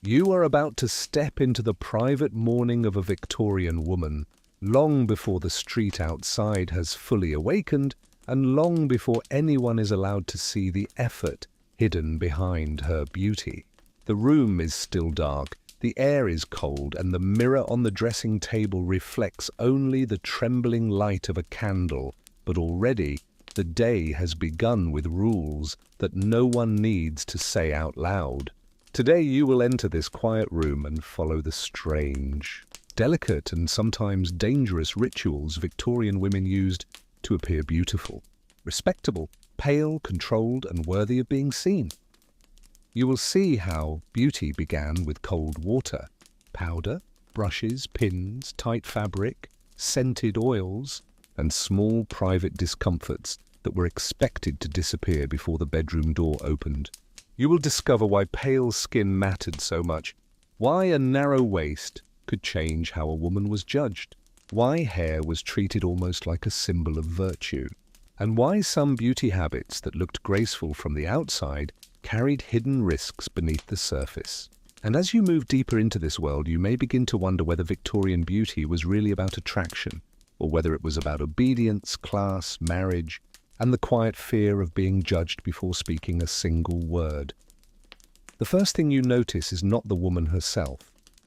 You are about to step into the private morning of a Victorian woman, long before the street outside has fully awakened and long before anyone is allowed to see the effort hidden behind her beauty. The room is still dark, the air is cold, and the mirror on the dressing table reflects only the trembling light of a candle, but already the day has begun with rules that no one needs to say out loud. Today you will enter this quiet room and follow the strange, delicate and sometimes dangerous rituals Victorian women used to appear beautiful, respectable, pale, controlled and worthy of being seen. You will see how beauty began with cold water, powder, brushes, pins, tight fabric, scented oils, and small private discomforts that were expected to disappear before the bedroom door opened. You will discover why pale skin mattered so much, why a narrow waist could change how a woman was judged, why hair was treated almost like a symbol of virtue, and why some beauty habits that looked graceful from the outside carried hidden risks beneath the surface. And as you move deeper into this world, you may begin to wonder whether Victorian beauty was really about attraction, or whether it was about obedience, class, marriage, and the quiet fear of being judged before speaking a single word. The first thing you notice is not the woman herself,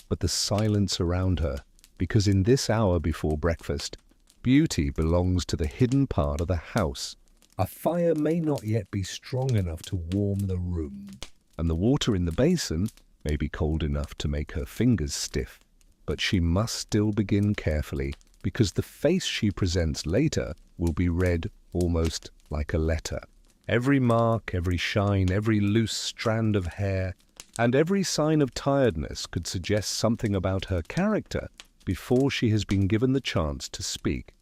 but the silence around her, because in this hour before breakfast, beauty belongs to the hidden part of the house. A fire may not yet be strong enough to warm the room, and the water in the basin may be cold enough to make her fingers stiff, but she must still begin carefully, because the face she presents later will be read almost like a letter. Every mark, every shine, every loose strand of hair, and every sign of tiredness could suggest something about her character before she has been given the chance to speak.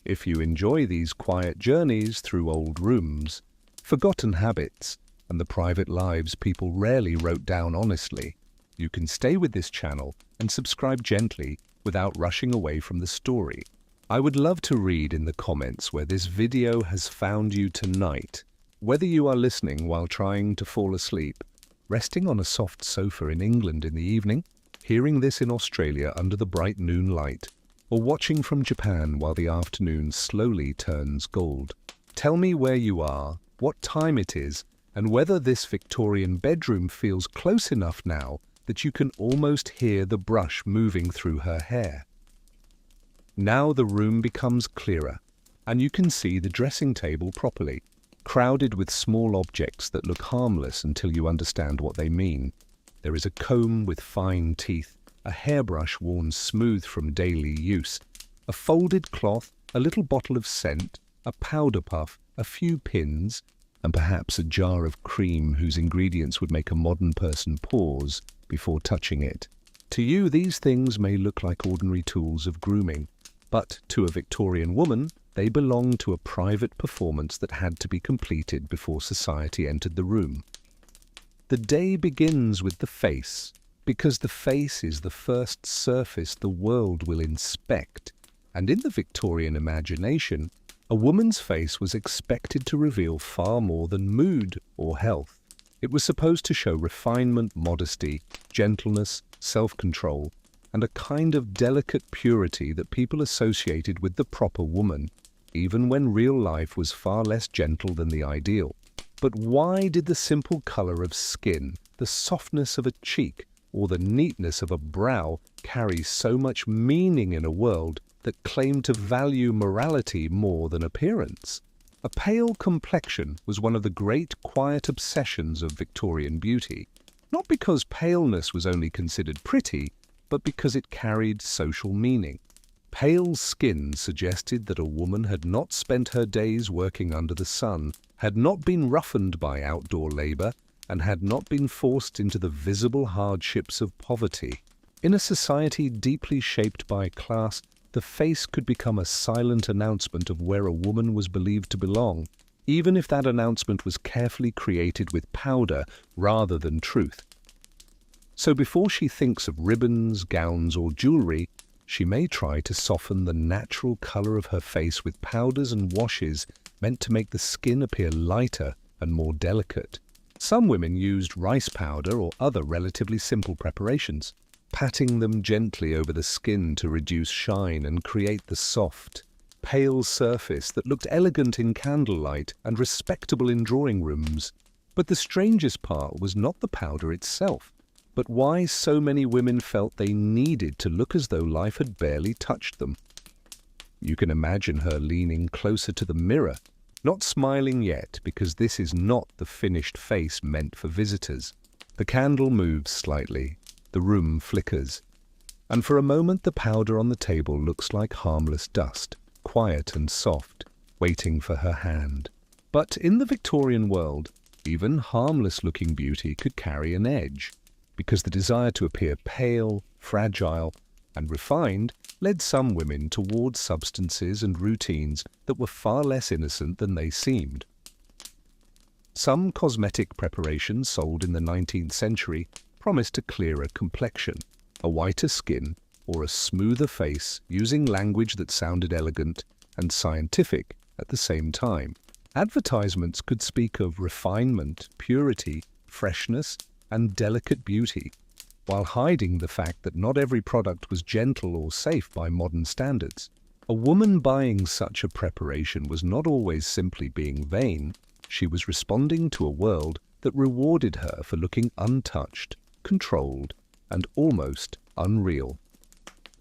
If you enjoy these quiet journeys through old rooms, forgotten habits, and the private lives people rarely wrote down honestly, you can stay with this channel and subscribe gently without rushing away from the story. I would love to read in the comments where this video has found you tonight, whether you are listening while trying to fall asleep, resting on a soft sofa in England in the evening, hearing this in Australia under the bright noon light, or watching from Japan while the afternoon slowly turns gold. Tell me where you are, what time it is, and whether this Victorian bedroom feels close enough now that you can almost hear the brush moving through her hair. Now the room becomes clearer, and you can see the dressing table properly, crowded with small objects that look harmless until you understand what they mean. There is a comb with fine teeth, a hairbrush worn smooth from daily use, a folded cloth, a little bottle of scent, a powder puff, a few pins, and perhaps a jar of cream whose ingredients would make a modern person pause before touching it. To you, these things may look like ordinary tools of grooming, but to a Victorian woman, they belong to a private performance that had to be completed before society entered the room. The day begins with the face, because the face is the first surface the world will inspect, and in the Victorian imagination, a woman's face was expected to reveal far more than mood or health. It was supposed to show refinement, modesty, gentleness, self-control, and a kind of delicate purity that people associated with the proper woman, even when real life was far less gentle than the ideal. But why did the simple color of skin, the softness of a cheek, or the neatness of a brow carry so much meaning in a world that claimed to value morality more than appearance? A pale complexion was one of the great quiet obsessions of Victorian beauty, not because paleness was only considered pretty, but because it carried social meaning. Pale skin suggested that a woman had not spent her days working under the sun, had not been roughened by outdoor labor, and had not been forced into the visible hardships of poverty. In a society deeply shaped by class, the face could become a silent announcement of where a woman was believed to belong, even if that announcement was carefully created with powder rather than truth. So before she thinks of ribbons, gowns, or jewelry, she may try to soften the natural color of her face with powders and washes meant to make the skin appear lighter and more delicate. Some women used rice powder or other relatively simple preparations, patting them gently over the skin to reduce shine and create the soft, pale surface that looked elegant in candlelight and respectable in drawing rooms. But the strangest part was not the powder itself, but why so many women felt they needed to look as though life had barely touched them. You can imagine her leaning closer to the mirror, not smiling yet because this is not the finished face meant for visitors. The candle moves slightly, the room flickers, and for a moment the powder on the table looks like harmless dust, quiet and soft, waiting for her hand. But in the Victorian world, even harmless-looking beauty could carry an edge, because the desire to appear pale, fragile, and refined led some women towards substances and routines that were far less innocent than they seemed. Some cosmetic preparations sold in the 19th century promised a clearer complexion, a whiter skin, or a smoother face, using language that sounded elegant and scientific at the same time. Advertisements could speak of refinement, purity, freshness, and delicate beauty, while hiding the fact that not every product was gentle or safe by modern standards. A woman buying such a preparation was not always simply being vain. She was responding to a world that rewarded her for looking untouched, controlled, and almost unreal.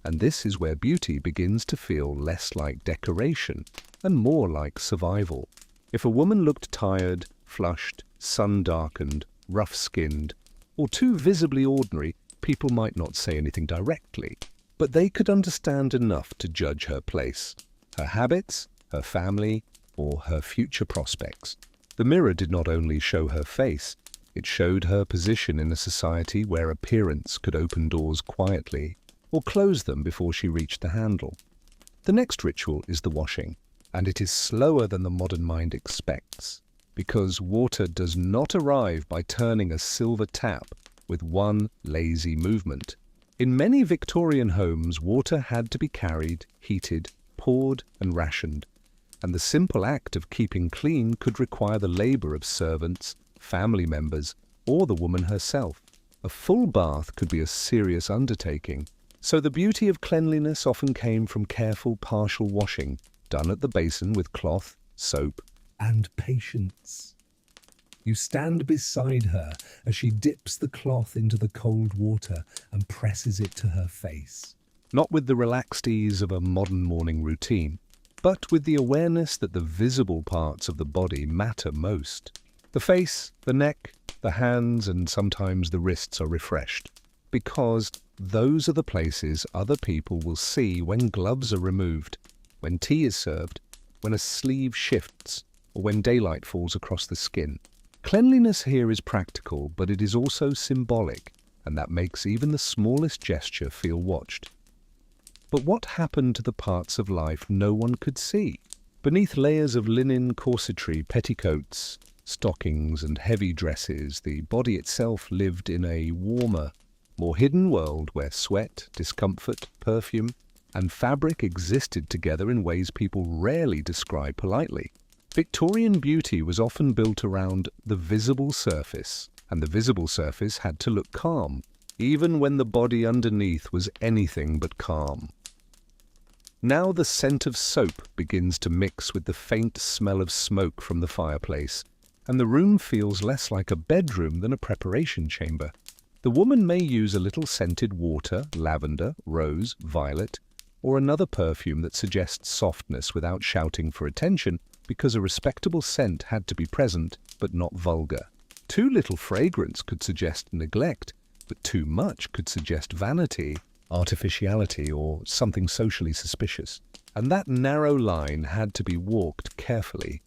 And this is where beauty begins to feel less like decoration and more like survival. If a woman looked tired, flushed, sun-darkened, rough-skinned, or too visibly ordinary, people might not say anything directly, but they could understand enough to judge her place, her habits, her family, or her future prospects. The mirror did not only show her face, it showed her position in a society where appearance could open doors quietly or close them before she reached the handle. The next ritual is the washing, and it is slower than the modern mind expects, because water does not arrive by turning a silver tap with one lazy movement. In many Victorian homes, water had to be carried, heated, poured, and rationed, and the simple act of keeping clean could require the labor of servants, family members, or the woman herself. A full bath could be a serious undertaking, so the beauty of cleanliness often came from careful partial washing, done at the basin with cloth, soap, and patience. You stand beside her as she dips the cloth into the cold water and presses it to her face. Not with the relaxed ease of a modern morning routine, but with the awareness that the visible parts of the body matter most. The face, the neck, the hands, and sometimes the wrists are refreshed, because those are the places other people will see when gloves are removed, when tea is served, when a sleeve shifts, or when daylight falls across the skin. Cleanliness here is practical, but it is also symbolic, and that makes even the smallest gesture feel watched. But what happened to the parts of life no one could see? Beneath layers of linen corsetry, petticoats, stockings, and heavy dresses, the body itself lived in a warmer, more hidden world where sweat, discomfort, perfume, and fabric existed together in ways people rarely describe politely. Victorian beauty was often built around the visible surface, and the visible surface had to look calm, even when the body underneath was anything but calm. Now the scent of soap begins to mix with the faint smell of smoke from the fireplace, and the room feels less like a bedroom than a preparation chamber. The woman may use a little scented water, lavender, rose, violet, or another perfume that suggests softness without shouting for attention, because a respectable scent had to be present, but not vulgar. Too little fragrance could suggest neglect, but too much could suggest vanity, artificiality, or something socially suspicious. And that narrow line had to be walked carefully.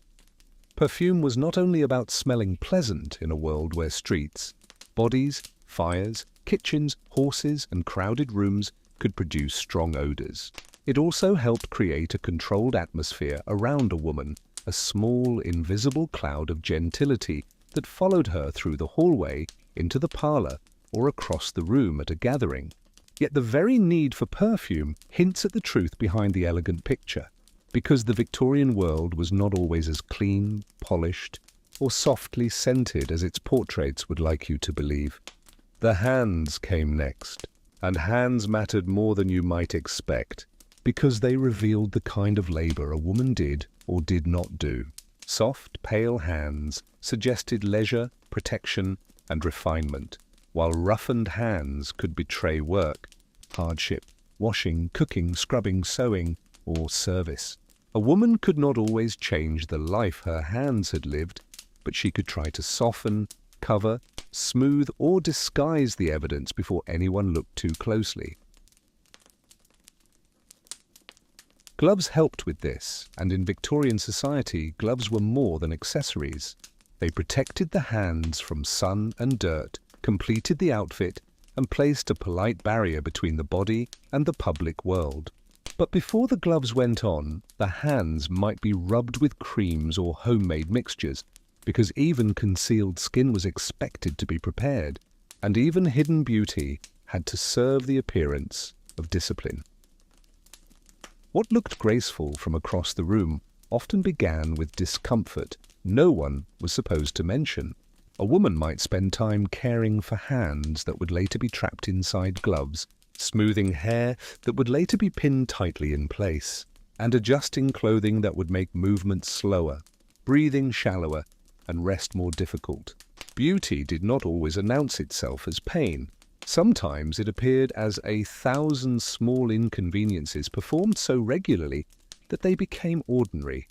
Perfume was not only about smelling pleasant in a world where streets, bodies, fires, kitchens, horses, and crowded rooms could produce strong odors. It also helped create a controlled atmosphere around a woman, a small, invisible cloud of gentility that followed her through the hallway, into the parlor, or across the room at a gathering. Yet the very need for perfume hints at the truth behind the elegant picture, because the Victorian world was not always as clean, polished, or softly scented as its portraits would like you to believe. The hands came next, and hands mattered more than you might expect, because they revealed the kind of labor a woman did or did not do. Soft, pale hands suggested leisure, protection, and refinement, while roughened hands could betray work, hardship, washing, cooking, scrubbing, sewing, or service. A woman could not always change the life her hands had lived, but she could try to soften, cover, smooth, or disguise the evidence before anyone looked too closely. Gloves helped with this, and in Victorian society, gloves were more than accessories. They protected the hands from sun and dirt, completed the outfit, and placed a polite barrier between the body and the public world. But before the gloves went on, the hands might be rubbed with creams or homemade mixtures, because even concealed skin was expected to be prepared, and even hidden beauty had to serve the appearance of discipline. What looked graceful from across the room often began with discomfort no one was supposed to mention. A woman might spend time caring for hands that would later be trapped inside gloves, smoothing hair that would later be pinned tightly in place, and adjusting clothing that would make movement slower, breathing shallower, and rest more difficult. Beauty did not always announce itself as pain. Sometimes it appeared as 1,000 small inconveniences performed so regularly that they became ordinary.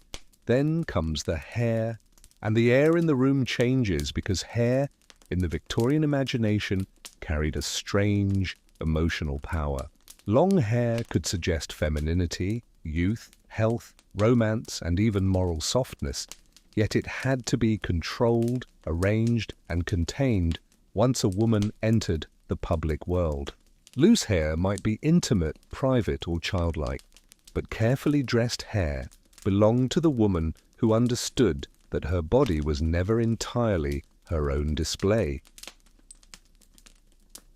Then comes the hair, and the air in the room changes because hair, in the Victorian imagination, carried a strange emotional power. Long hair could suggest femininity, youth, health, romance, and even moral softness, yet it had to be controlled, arranged, and contained once a woman entered the public world. Loose hair might be intimate, private, or childlike, but carefully dressed hair belonged to the woman who understood that her body was never entirely her own display.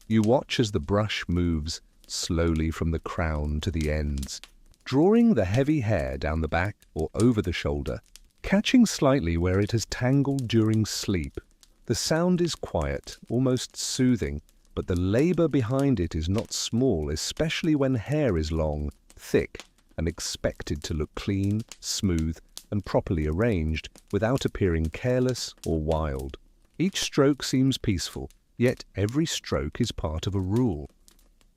You watch as the brush moves slowly from the crown to the ends, drawing the heavy hair down the back or over the shoulder, catching slightly where it has tangled during sleep. The sound is quiet, almost soothing, but the labor behind it is not small, especially when hair is long, thick, and expected to look clean, smooth, and properly arranged without appearing careless or wild. Each stroke seems peaceful, yet every stroke is part of a rule.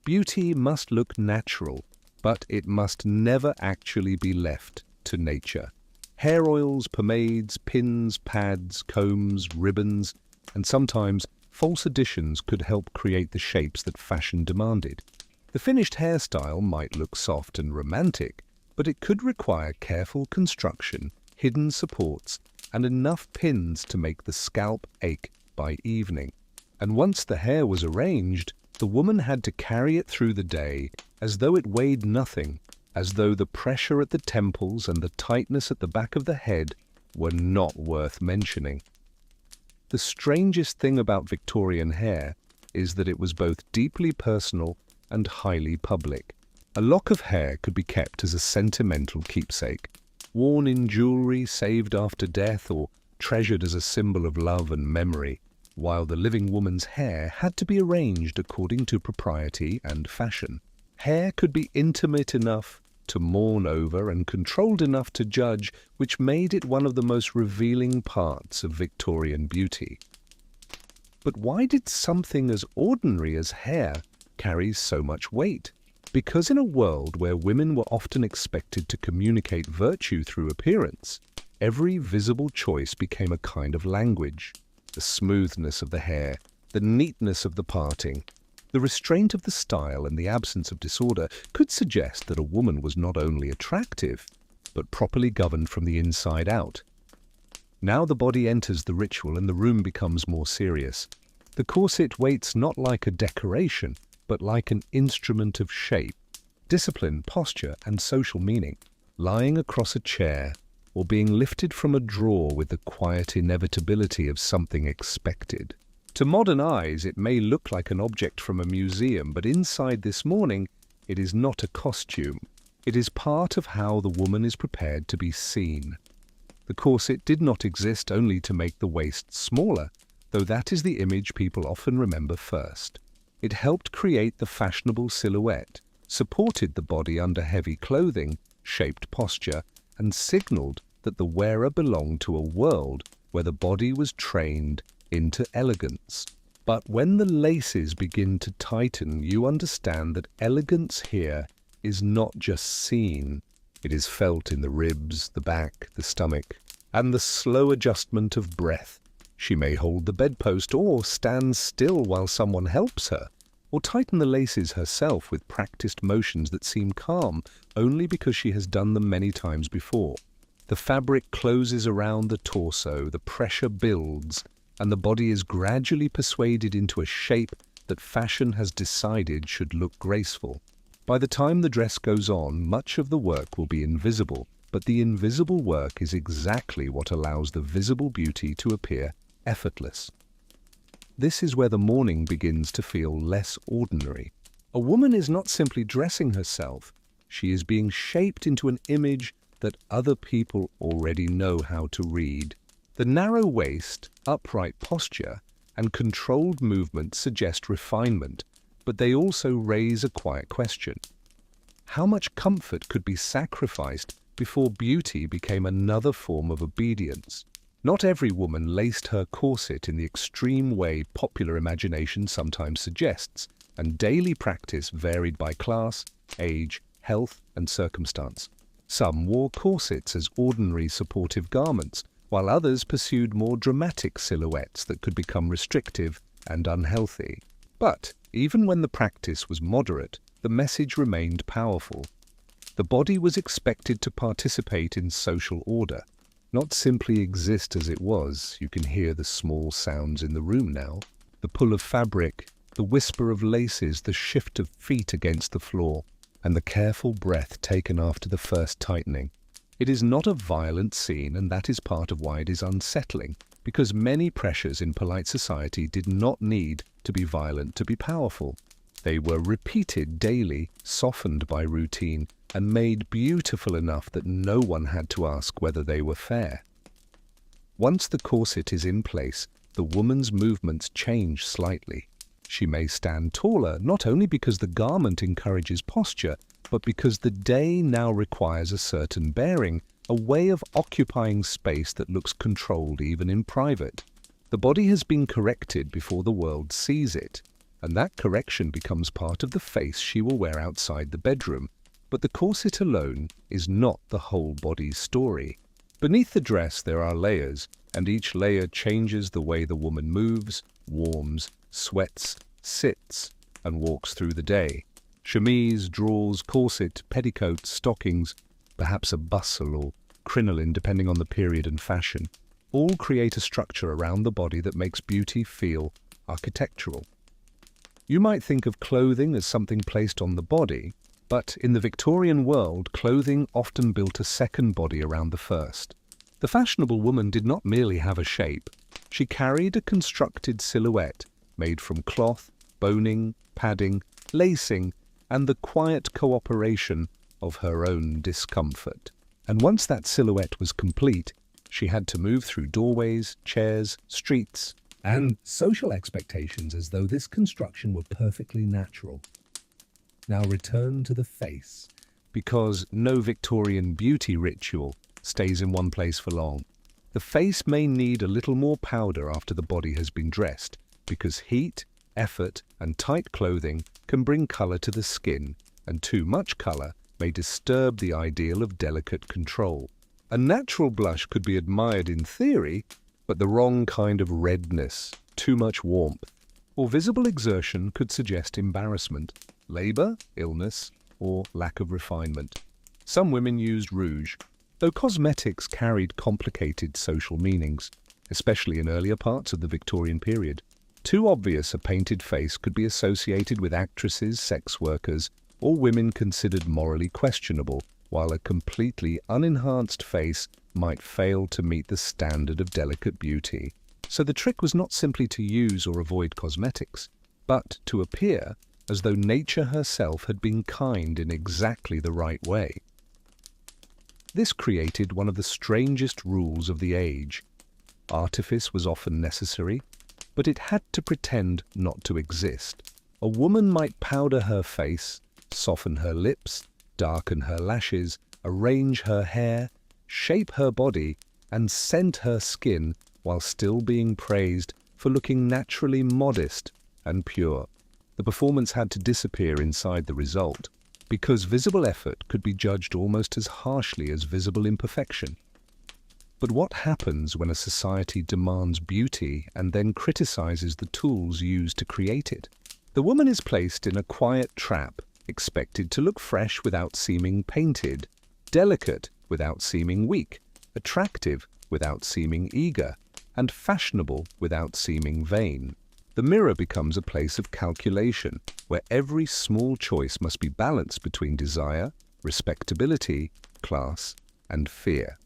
Beauty must look natural, but it must never actually be left to nature. Hair oils, pomades, pins, pads, combs, ribbons, and sometimes false additions could help create the shapes that fashion demanded. The finished hairstyle might look soft and romantic, but it could require careful construction, hidden supports, and enough pins to make the scalp ache by evening. And once the hair was arranged, the woman had to carry it through the day as though it weighed nothing, as though the pressure at the temples and the tightness at the back of the head were not worth mentioning. The strangest thing about Victorian hair is that it was both deeply personal and highly public. A lock of hair could be kept as a sentimental keepsake, worn in jewelry saved after death or treasured as a symbol of love and memory, while the living woman's hair had to be arranged according to propriety and fashion. Hair could be intimate enough to mourn over and controlled enough to judge, which made it one of the most revealing parts of Victorian beauty. But why did something as ordinary as hair carry so much weight? Because in a world where women were often expected to communicate virtue through appearance, every visible choice became a kind of language. The smoothness of the hair, the neatness of the parting, the restraint of the style and the absence of disorder could suggest that a woman was not only attractive, but properly governed from the inside out. Now the body enters the ritual and the room becomes more serious. The corset waits not like a decoration, but like an instrument of shape, discipline, posture, and social meaning, lying across a chair or being lifted from a drawer with the quiet inevitability of something expected. To modern eyes, it may look like an object from a museum, but inside this morning, it is not a costume. It is part of how the woman is prepared to be seen. The corset did not exist only to make the waist smaller, though that is the image people often remember first. It helped create the fashionable silhouette, supported the body under heavy clothing, shaped posture, and signaled that the wearer belonged to a world where the body was trained into elegance. But when the laces begin to tighten, you understand that elegance here is not just seen. It is felt in the ribs, the back, the stomach, and the slow adjustment of breath. She may hold the bedpost or stand still while someone helps her, or tighten the laces herself with practiced motions that seem calm only because she has done them many times before. The fabric closes around the torso, the pressure builds, and the body is gradually persuaded into a shape that fashion has decided should look graceful. By the time the dress goes on, much of the work will be invisible, but the invisible work is exactly what allows the visible beauty to appear effortless. This is where the morning begins to feel less ordinary. A woman is not simply dressing herself, she is being shaped into an image that other people already know how to read. The narrow waist, upright posture, and controlled movement suggest refinement, but they also raise a quiet question. How much comfort could be sacrificed before beauty became another form of obedience? Not every woman laced her corset in the extreme way popular imagination sometimes suggests, and daily practice varied by class, age, health, and circumstance. Some wore corsets as ordinary supportive garments, while others pursued more dramatic silhouettes that could become restrictive and unhealthy. But even when the practice was moderate, the message remained powerful. The body was expected to participate in social order, not simply exist as it was. You can hear the small sounds in the room now, the pull of fabric, the whisper of laces, the shift of feet against the floor, and the careful breath taken after the first tightening. It is not a violent scene, and that is part of why it is unsettling, because many pressures in polite society did not need to be violent to be powerful. They were repeated daily, softened by routine, and made beautiful enough that no one had to ask whether they were fair. Once the corset is in place, the woman's movements change slightly. She may stand taller, not only because the garment encourages posture, but because the day now requires a certain bearing, a way of occupying space that looks controlled even in private. The body has been corrected before the world sees it, and that correction becomes part of the face she will wear outside the bedroom. But the corset alone is not the whole body's story. Beneath the dress there are layers, and each layer changes the way the woman moves, warms, sweats, sits, and walks through the day. Chemise, drawers, corset, petticoats, stockings, perhaps a bustle or crinoline depending on the period and fashion, all create a structure around the body that makes beauty feel architectural. You might think of clothing as something placed on the body, but in the Victorian world, clothing often built a second body around the first. The fashionable woman did not merely have a shape. She carried a constructed silhouette made from cloth, boning, padding, lacing, and the quiet cooperation of her own discomfort. And once that silhouette was complete, she had to move through doorways, chairs, streets, and social expectations as though this construction were perfectly natural. Now return to the face, because no Victorian beauty ritual stays in one place for long. The face may need a little more powder after the body has been dressed, because heat, effort, and tight clothing can bring color to the skin, and too much color may disturb the ideal of delicate control. A natural blush could be admired in theory, but the wrong kind of redness, too much warmth, or visible exertion could suggest embarrassment, labor, illness, or lack of refinement. Some women used rouge, though cosmetics carried complicated social meanings, especially in earlier parts of the Victorian period. Too obvious a painted face could be associated with actresses, sex workers, or women considered morally questionable, while a completely unenhanced face might fail to meet the standard of delicate beauty. So the trick was not simply to use or avoid cosmetics, but to appear as though nature herself had been kind in exactly the right way. This created one of the strangest rules of the age. Artifice was often necessary, but it had to pretend not to exist. A woman might powder her face, soften her lips, darken her lashes, arrange her hair, shape her body, and scent her skin while still being praised for looking naturally modest and pure. The performance had to disappear inside the result, because visible effort could be judged almost as harshly as visible imperfection. But what happens when a society demands beauty and then criticizes the tools used to create it? The woman is placed in a quiet trap, expected to look fresh without seeming painted, delicate without seeming weak, attractive without seeming eager, and fashionable without seeming vain. The mirror becomes a place of calculation, where every small choice must be balanced between desire, respectability, class, and fear.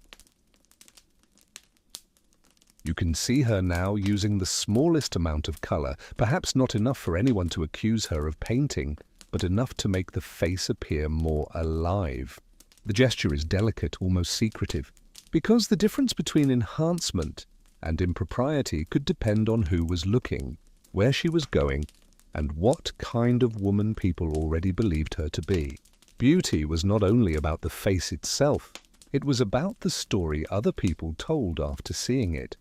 You can see her now using the smallest amount of color, perhaps not enough for anyone to accuse her of painting, but enough to make the face appear more alive. The gesture is delicate, almost secretive, because the difference between enhancement and impropriety could depend on who was looking, where she was going, and what kind of woman people already believed her to be. Beauty was not only about the face itself, it was about the story other people told after seeing it.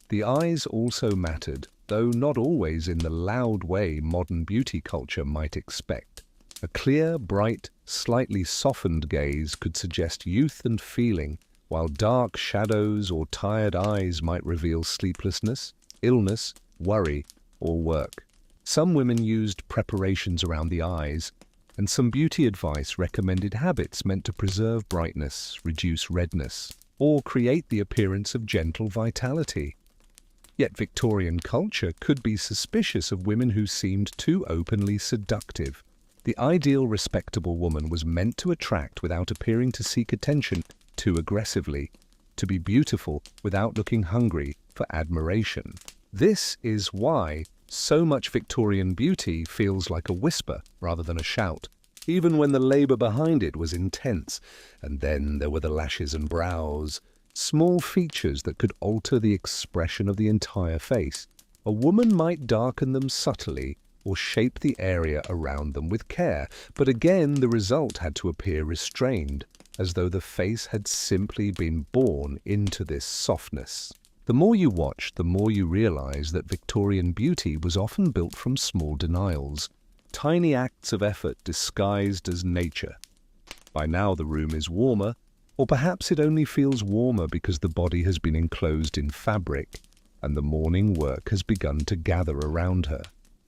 The eyes also mattered, though not always in the loud way modern beauty culture might expect. A clear, bright, slightly softened gaze could suggest youth and feeling, while dark shadows or tired eyes might reveal sleeplessness, illness, worry, or work. Some women used preparations around the eyes, and some beauty advice recommended habits meant to preserve brightness, reduce redness, or create the appearance of gentle vitality. Yet Victorian culture could be suspicious of women who seemed too openly seductive. The ideal respectable woman was meant to attract without appearing to seek attention too aggressively, to be beautiful without looking hungry for admiration. This is why so much Victorian beauty feels like a whisper rather than a shout, even when the labor behind it was intense. And then there were the lashes and brows, small features that could alter the expression of the entire face. A woman might darken them subtly or shape the area around them with care, but again the result had to appear restrained, as though the face had simply been born into this softness. The more you watch, the more you realize that Victorian beauty was often built from small denials, tiny acts of effort disguised as nature. By now the room is warmer, or perhaps it only feels warmer because the body has been enclosed in fabric, and the morning work has begun to gather around her.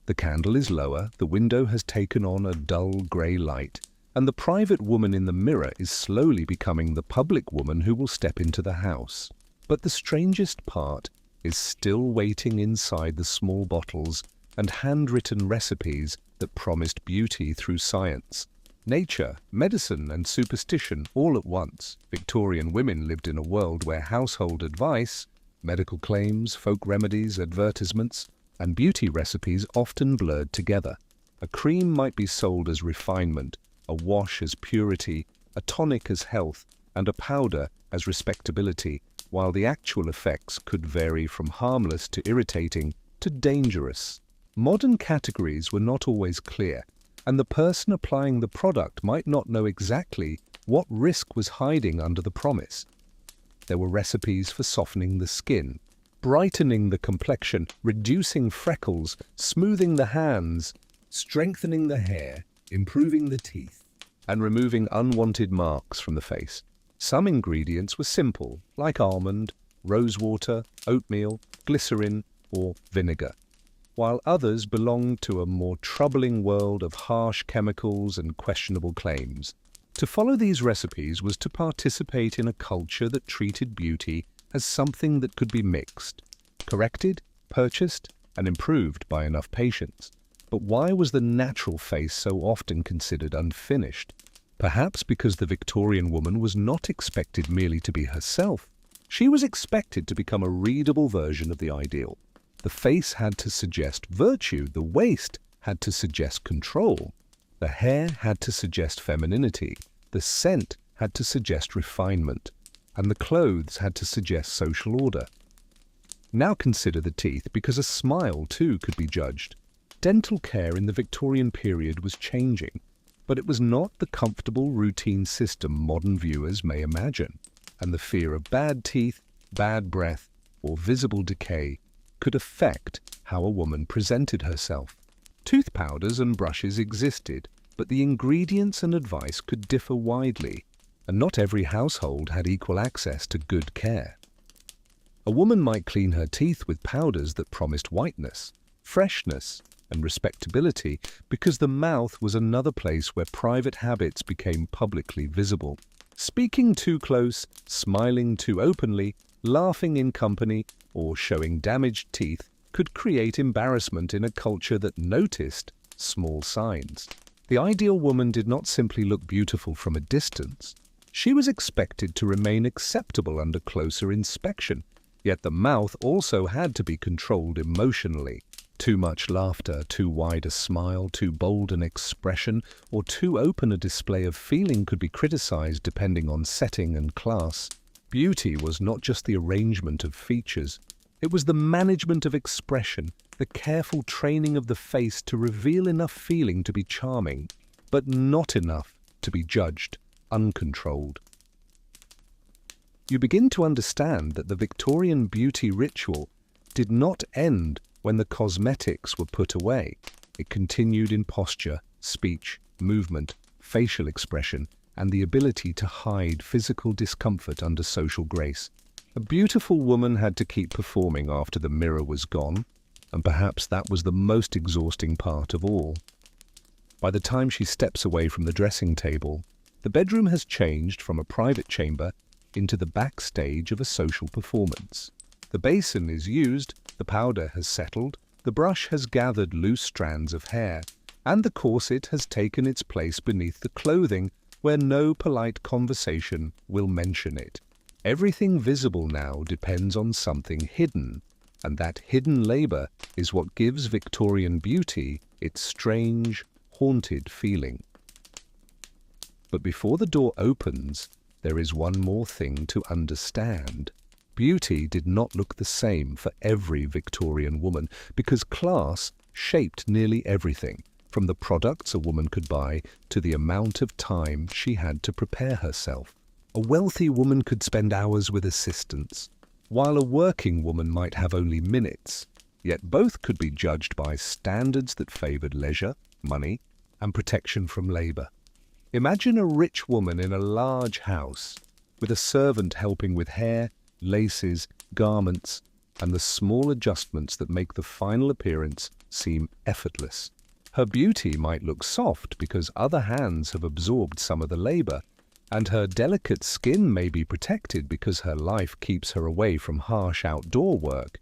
The candle is lower, the window has taken on a dull grey light, and the private woman in the mirror is slowly becoming the public woman who will step into the house. But the strangest part is still waiting inside the small bottles and handwritten recipes that promised beauty through science. Nature, medicine, and superstition all at once. Victorian women lived in a world where household advice, medical claims, folk remedies, advertisements, and beauty recipes often blurred together. A cream might be sold as refinement, a wash as purity, a tonic as health, and a powder as respectability, while the actual effects could vary from harmless to irritating to dangerous. Modern categories were not always clear, and the person applying the product might not know exactly what risk was hiding under the promise. There were recipes for softening the skin, brightening the complexion, reducing freckles, smoothing the hands, strengthening the hair, improving the teeth, and removing unwanted marks from the face. Some ingredients were simple, like almond, rosewater, oatmeal, glycerin, or vinegar, while others belonged to a more troubling world of harsh chemicals and questionable claims. To follow these recipes was to participate in a culture that treated beauty as something that could be mixed, corrected, purchased, and improved by enough patience. But why was the natural face so often considered unfinished? Perhaps because the Victorian woman was not expected merely to be herself. She was expected to become a readable version of the ideal. The face had to suggest virtue, the waist had to suggest control, the hair had to suggest femininity, the scent had to suggest refinement, and the clothes had to suggest social order. Now consider the teeth, because a smile too could be judged. Dental care in the Victorian period was changing, but it was not the comfortable routine system modern viewers may imagine, and the fear of bad teeth, bad breath, or visible decay could affect how a woman presented herself. Tooth powders and brushes existed, but the ingredients and advice could differ widely, and not every household had equal access to good care. A woman might clean her teeth with powders that promised whiteness, freshness, and respectability because the mouth was another place where private habits became publicly visible. Speaking too close, smiling too openly, laughing in company, or showing damaged teeth could create embarrassment in a culture that noticed small signs. The ideal woman did not simply look beautiful from a distance. She was expected to remain acceptable under closer inspection, yet the mouth also had to be controlled emotionally. Too much laughter, too wide a smile, too bold an expression, or too open a display of feeling could be criticized depending on setting and class. Beauty was not just the arrangement of features. It was the management of expression, the careful training of the face to reveal enough feeling to be charming, but not enough to be judged uncontrolled. You begin to understand that the Victorian beauty ritual did not end when the cosmetics were put away. It continued in posture, speech, movement, facial expression, and the ability to hide physical discomfort under social grace. A beautiful woman had to keep performing after the mirror was gone, and perhaps that was the most exhausting part of all. By the time she steps away from the dressing table, the bedroom has changed from a private chamber into the backstage of a social performance. The basin is used, the powder has settled, the brush has gathered loose strands of hair, and the corset has taken its place beneath the clothing where no polite conversation will mention it. Everything visible now depends on something hidden, and that hidden labor is what gives Victorian beauty its strange, haunted feeling. But before the door opens, there is one more thing to understand. Beauty did not look the same for every Victorian woman because class shaped nearly everything, from the products a woman could buy to the amount of time she had to prepare herself. A wealthy woman could spend hours with assistants, while a working woman might have only minutes, yet both could be judged by standards that favored leisure, money, and protection from labor. Imagine a rich woman in a large house, with a servant helping with hair, laces, garments, and the small adjustments that make the final appearance seem effortless. Her beauty might look soft because other hands have absorbed some of the labor, and her delicate skin may be protected because her life keeps her away from harsh outdoor work.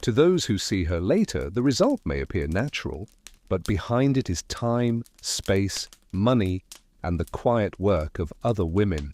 To those who see her later, the result may appear natural, but behind it is time, space, money, and the quiet work of other women.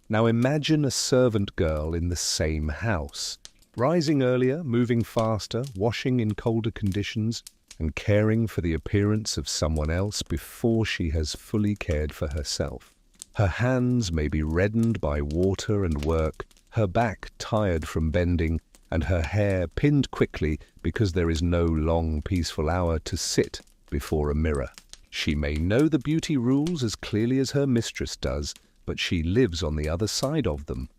Now imagine a servant girl in the same house, rising earlier, moving faster, washing in colder conditions, and caring for the appearance of someone else before she has fully cared for herself. Her hands may be reddened by water and work, her back tired from bending, and her hair pinned quickly because there is no long, peaceful hour to sit before a mirror. She may know the beauty rules as clearly as her mistress does, but she lives on the other side of them.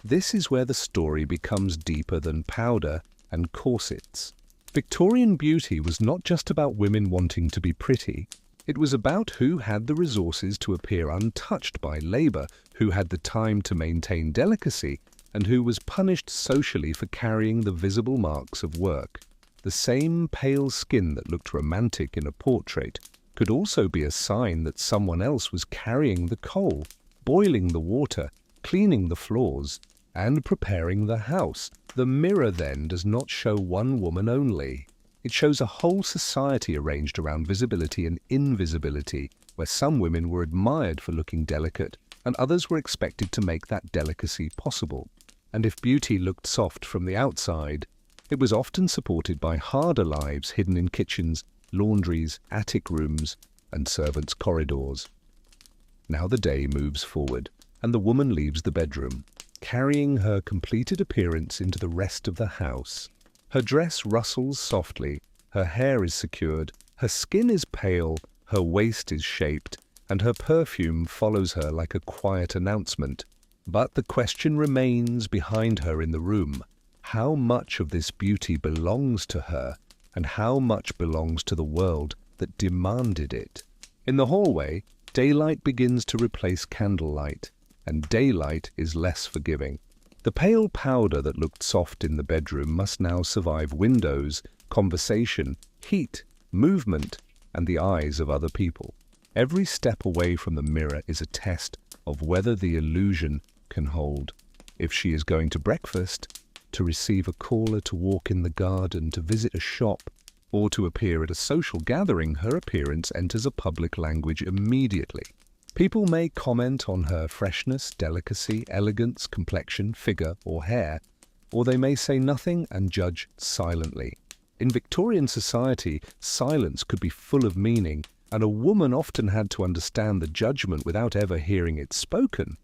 This is where the story becomes deeper than powder and corsets. Victorian beauty was not just about women wanting to be pretty. It was about who had the resources to appear untouched by labor, who had the time to maintain delicacy, and who was punished socially for carrying the visible marks of work. The same pale skin that looked romantic in a portrait could also be a sign that someone else was carrying the coal, boiling the water, cleaning the floors, and preparing the house. The mirror then does not show one woman only. It shows a whole society arranged around visibility and invisibility, where some women were admired for looking delicate, and others were expected to make that delicacy possible. And if beauty looked soft from the outside, it was often supported by harder lives hidden in kitchens, laundries, attic rooms, and servants' corridors. Now the day moves forward, and the woman leaves the bedroom, carrying her completed appearance into the rest of the house. Her dress rustles softly, her hair is secured, her skin is pale, her waist is shaped, and her perfume follows her like a quiet announcement. But the question remains behind her in the room. How much of this beauty belongs to her, and how much belongs to the world that demanded it? In the hallway, daylight begins to replace candlelight, and daylight is less forgiving. The pale powder that looked soft in the bedroom must now survive windows, conversation, heat, movement, and the eyes of other people. Every step away from the mirror is a test of whether the illusion can hold. If she is going to breakfast, to receive a caller, to walk in the garden, to visit a shop, or to appear at a social gathering, her appearance enters a public language immediately. People may comment on her freshness, delicacy, elegance, complexion, figure, or hair, or they may say nothing and judge silently. In Victorian society, silence could be full of meaning, and a woman often had to understand the judgment without ever hearing it spoken.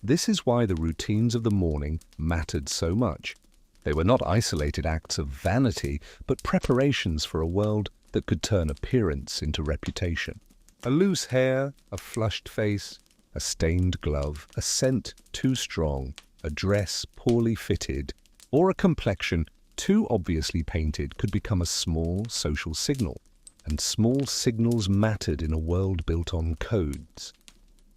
This is why the routines of the morning mattered so much. They were not isolated acts of vanity, but preparations for a world that could turn appearance into reputation. A loose hair, a flushed face, a stained glove, a scent too strong, a dress poorly fitted, or a complexion too obviously painted could become a small social signal. And small signals mattered in a world built on codes.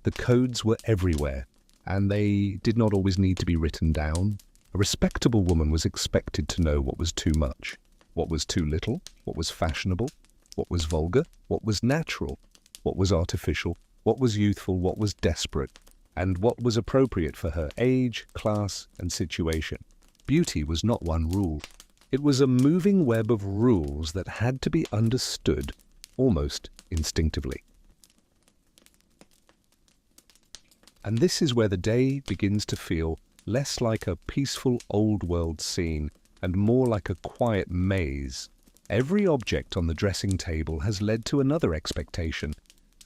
The codes were everywhere, and they did not always need to be written down. A respectable woman was expected to know what was too much, what was too little, what was fashionable, what was vulgar, what was natural, what was artificial, what was youthful, what was desperate, and what was appropriate for her age, class, and situation. Beauty was not one rule. It was a moving web of rules that had to be understood almost instinctively. And this is where the day begins to feel less like a peaceful old-world scene and more like a quiet maze. Every object on the dressing table has led to another expectation,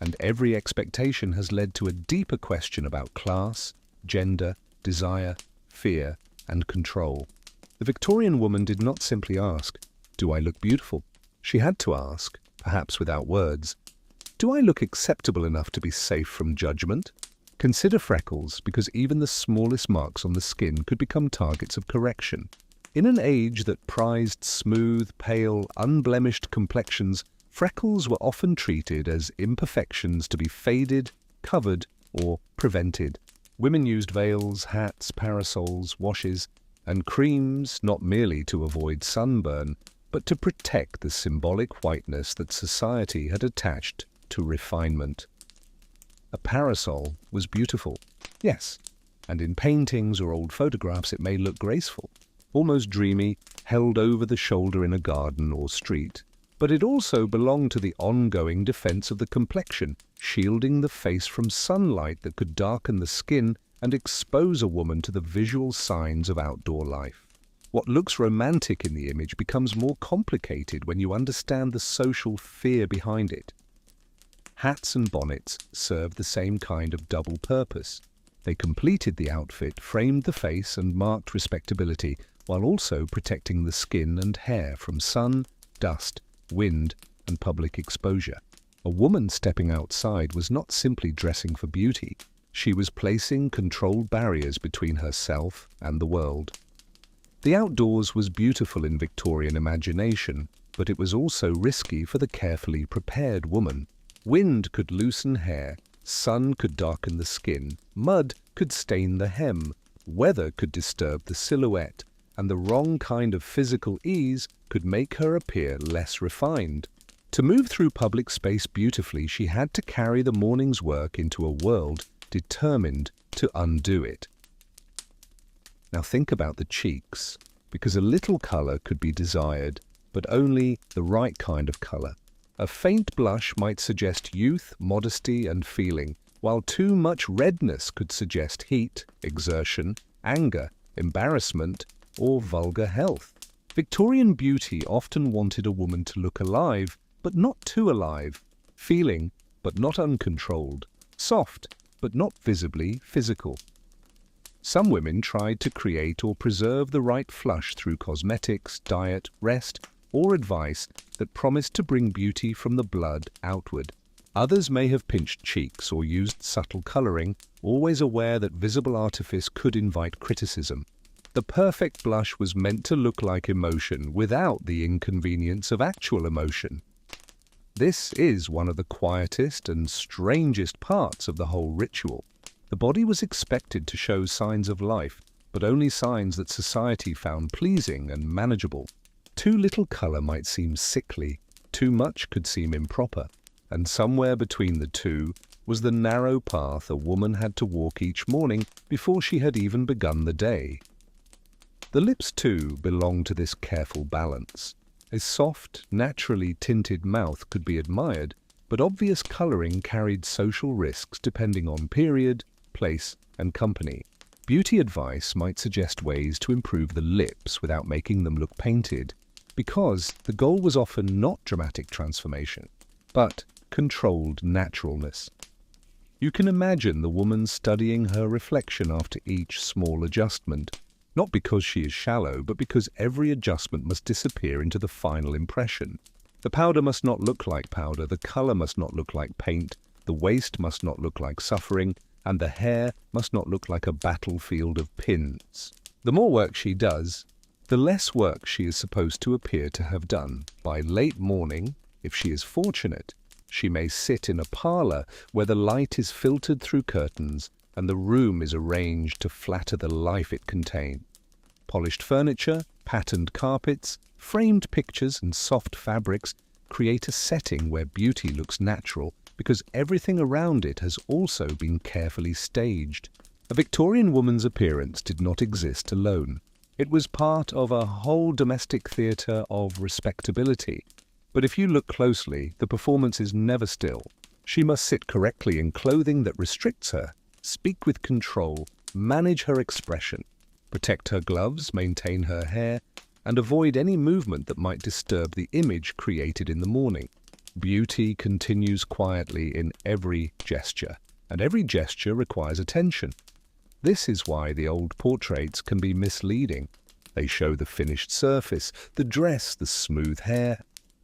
and every expectation has led to a deeper question about class, gender, desire, fear, and control. The Victorian woman did not simply ask, "Do I look beautiful?" She had to ask, perhaps without words, "Do I look acceptable enough to be safe from judgment?" Consider freckles, because even the smallest marks on the skin could become targets of correction. In an age that prized smooth, pale, unblemished complexions, freckles were often treated as imperfections to be faded, covered, or prevented. Women used veils, hats, parasols, washes, and creams not merely to avoid sunburn, but to protect the symbolic whiteness that society had attached to refinement. A parasol was beautiful, yes, and in paintings or old photographs it may look graceful, almost dreamy, held over the shoulder in a garden or street. But it also belonged to the ongoing defense of the complexion, shielding the face from sunlight that could darken the skin and expose a woman to the visual signs of outdoor life. What looks romantic in the image becomes more complicated when you understand the social fear behind it. Hats and bonnets served the same kind of double purpose. They completed the outfit, framed the face, and marked respectability, while also protecting the skin and hair from sun, dust, wind, and public exposure. A woman stepping outside was not simply dressing for beauty. She was placing controlled barriers between herself and the world. The outdoors was beautiful in Victorian imagination, but it was also risky for the carefully prepared woman. Wind could loosen hair, sun could darken the skin, mud could stain the hem, weather could disturb the silhouette, and the wrong kind of physical ease could make her appear less refined. To move through public space beautifully, she had to carry the morning's work into a world determined to undo it. Now think about the cheeks, because a little color could be desired, but only the right kind of color. A faint blush might suggest youth, modesty, and feeling, while too much redness could suggest heat, exertion, anger, embarrassment, or vulgar health. Victorian beauty often wanted a woman to look alive, but not too alive, feeling, but not uncontrolled. soft, but not visibly physical. Some women tried to create or preserve the right flush through cosmetics, diet, rest, or advice that promised to bring beauty from the blood outward. Others may have pinched cheeks or used subtle coloring, always aware that visible artifice could invite criticism. The perfect blush was meant to look like emotion without the inconvenience of actual emotion. This is one of the quietest and strangest parts of the whole ritual. The body was expected to show signs of life, but only signs that society found pleasing and manageable. Too little color might seem sickly, too much could seem improper, and somewhere between the two was the narrow path a woman had to walk each morning before she had even begun the day. The lips, too, belonged to this careful balance. A soft, naturally tinted mouth could be admired, but obvious coloring carried social risks depending on period, place, and company. Beauty advice might suggest ways to improve the lips without making them look painted, because the goal was often not dramatic transformation, but controlled naturalness. You can imagine the woman studying her reflection after each small adjustment, not because she is shallow, but because every adjustment must disappear into the final impression. The powder must not look like powder, the color must not look like paint, the waist must not look like suffering, and the hair must not look like a battlefield of pins. The more work she does, the less work she is supposed to appear to have done. By late morning, if she is fortunate, she may sit in a parlor where the light is filtered through curtains and the room is arranged to flatter the life it contains. Polished furniture, patterned carpets, framed pictures and soft fabrics create a setting where beauty looks natural because everything around it has also been carefully staged. A Victorian woman's appearance did not exist alone. It was part of a whole domestic theatre of respectability. But if you look closely, the performance is never still. She must sit correctly in clothing that restricts her, speak with control, manage her expression, protect her gloves, maintain her hair, and avoid any movement that might disturb the image created in the morning. Beauty continues quietly in every gesture, and every gesture requires attention. This is why the old portraits can be misleading. They show the finished surface, the dress, the smooth hair,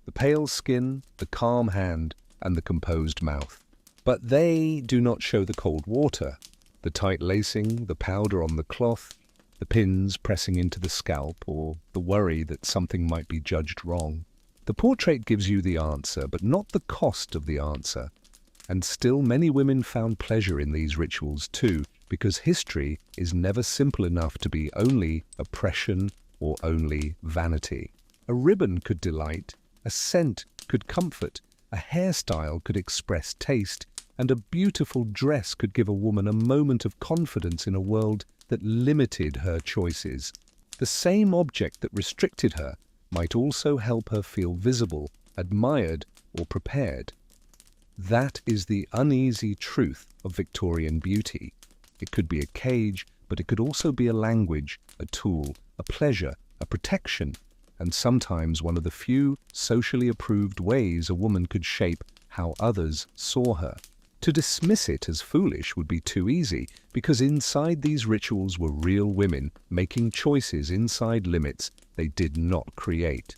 the pale skin, the calm hand, and the composed mouth. But they do not show the cold water, the tight lacing, the powder on the cloth, the pins pressing into the scalp, or the worry that something might be judged wrong. The portrait gives you the answer, but not the cost of the answer. And still many women found pleasure in these rituals too, because history is never simple enough to be only oppression or only vanity. A ribbon could delight, a scent could comfort, a hairstyle could express taste, and a beautiful dress could give a woman a moment of confidence in a world that limited her choices. The same object that restricted her might also help her feel visible, admired, or prepared. That is the uneasy truth of Victorian beauty. It could be a cage, but it could also be a language, a tool, a pleasure, a protection, and sometimes one of the few socially approved ways a woman could shape how others saw her. To dismiss it as foolish would be too easy, because inside these rituals were real women making choices inside limits they did not create.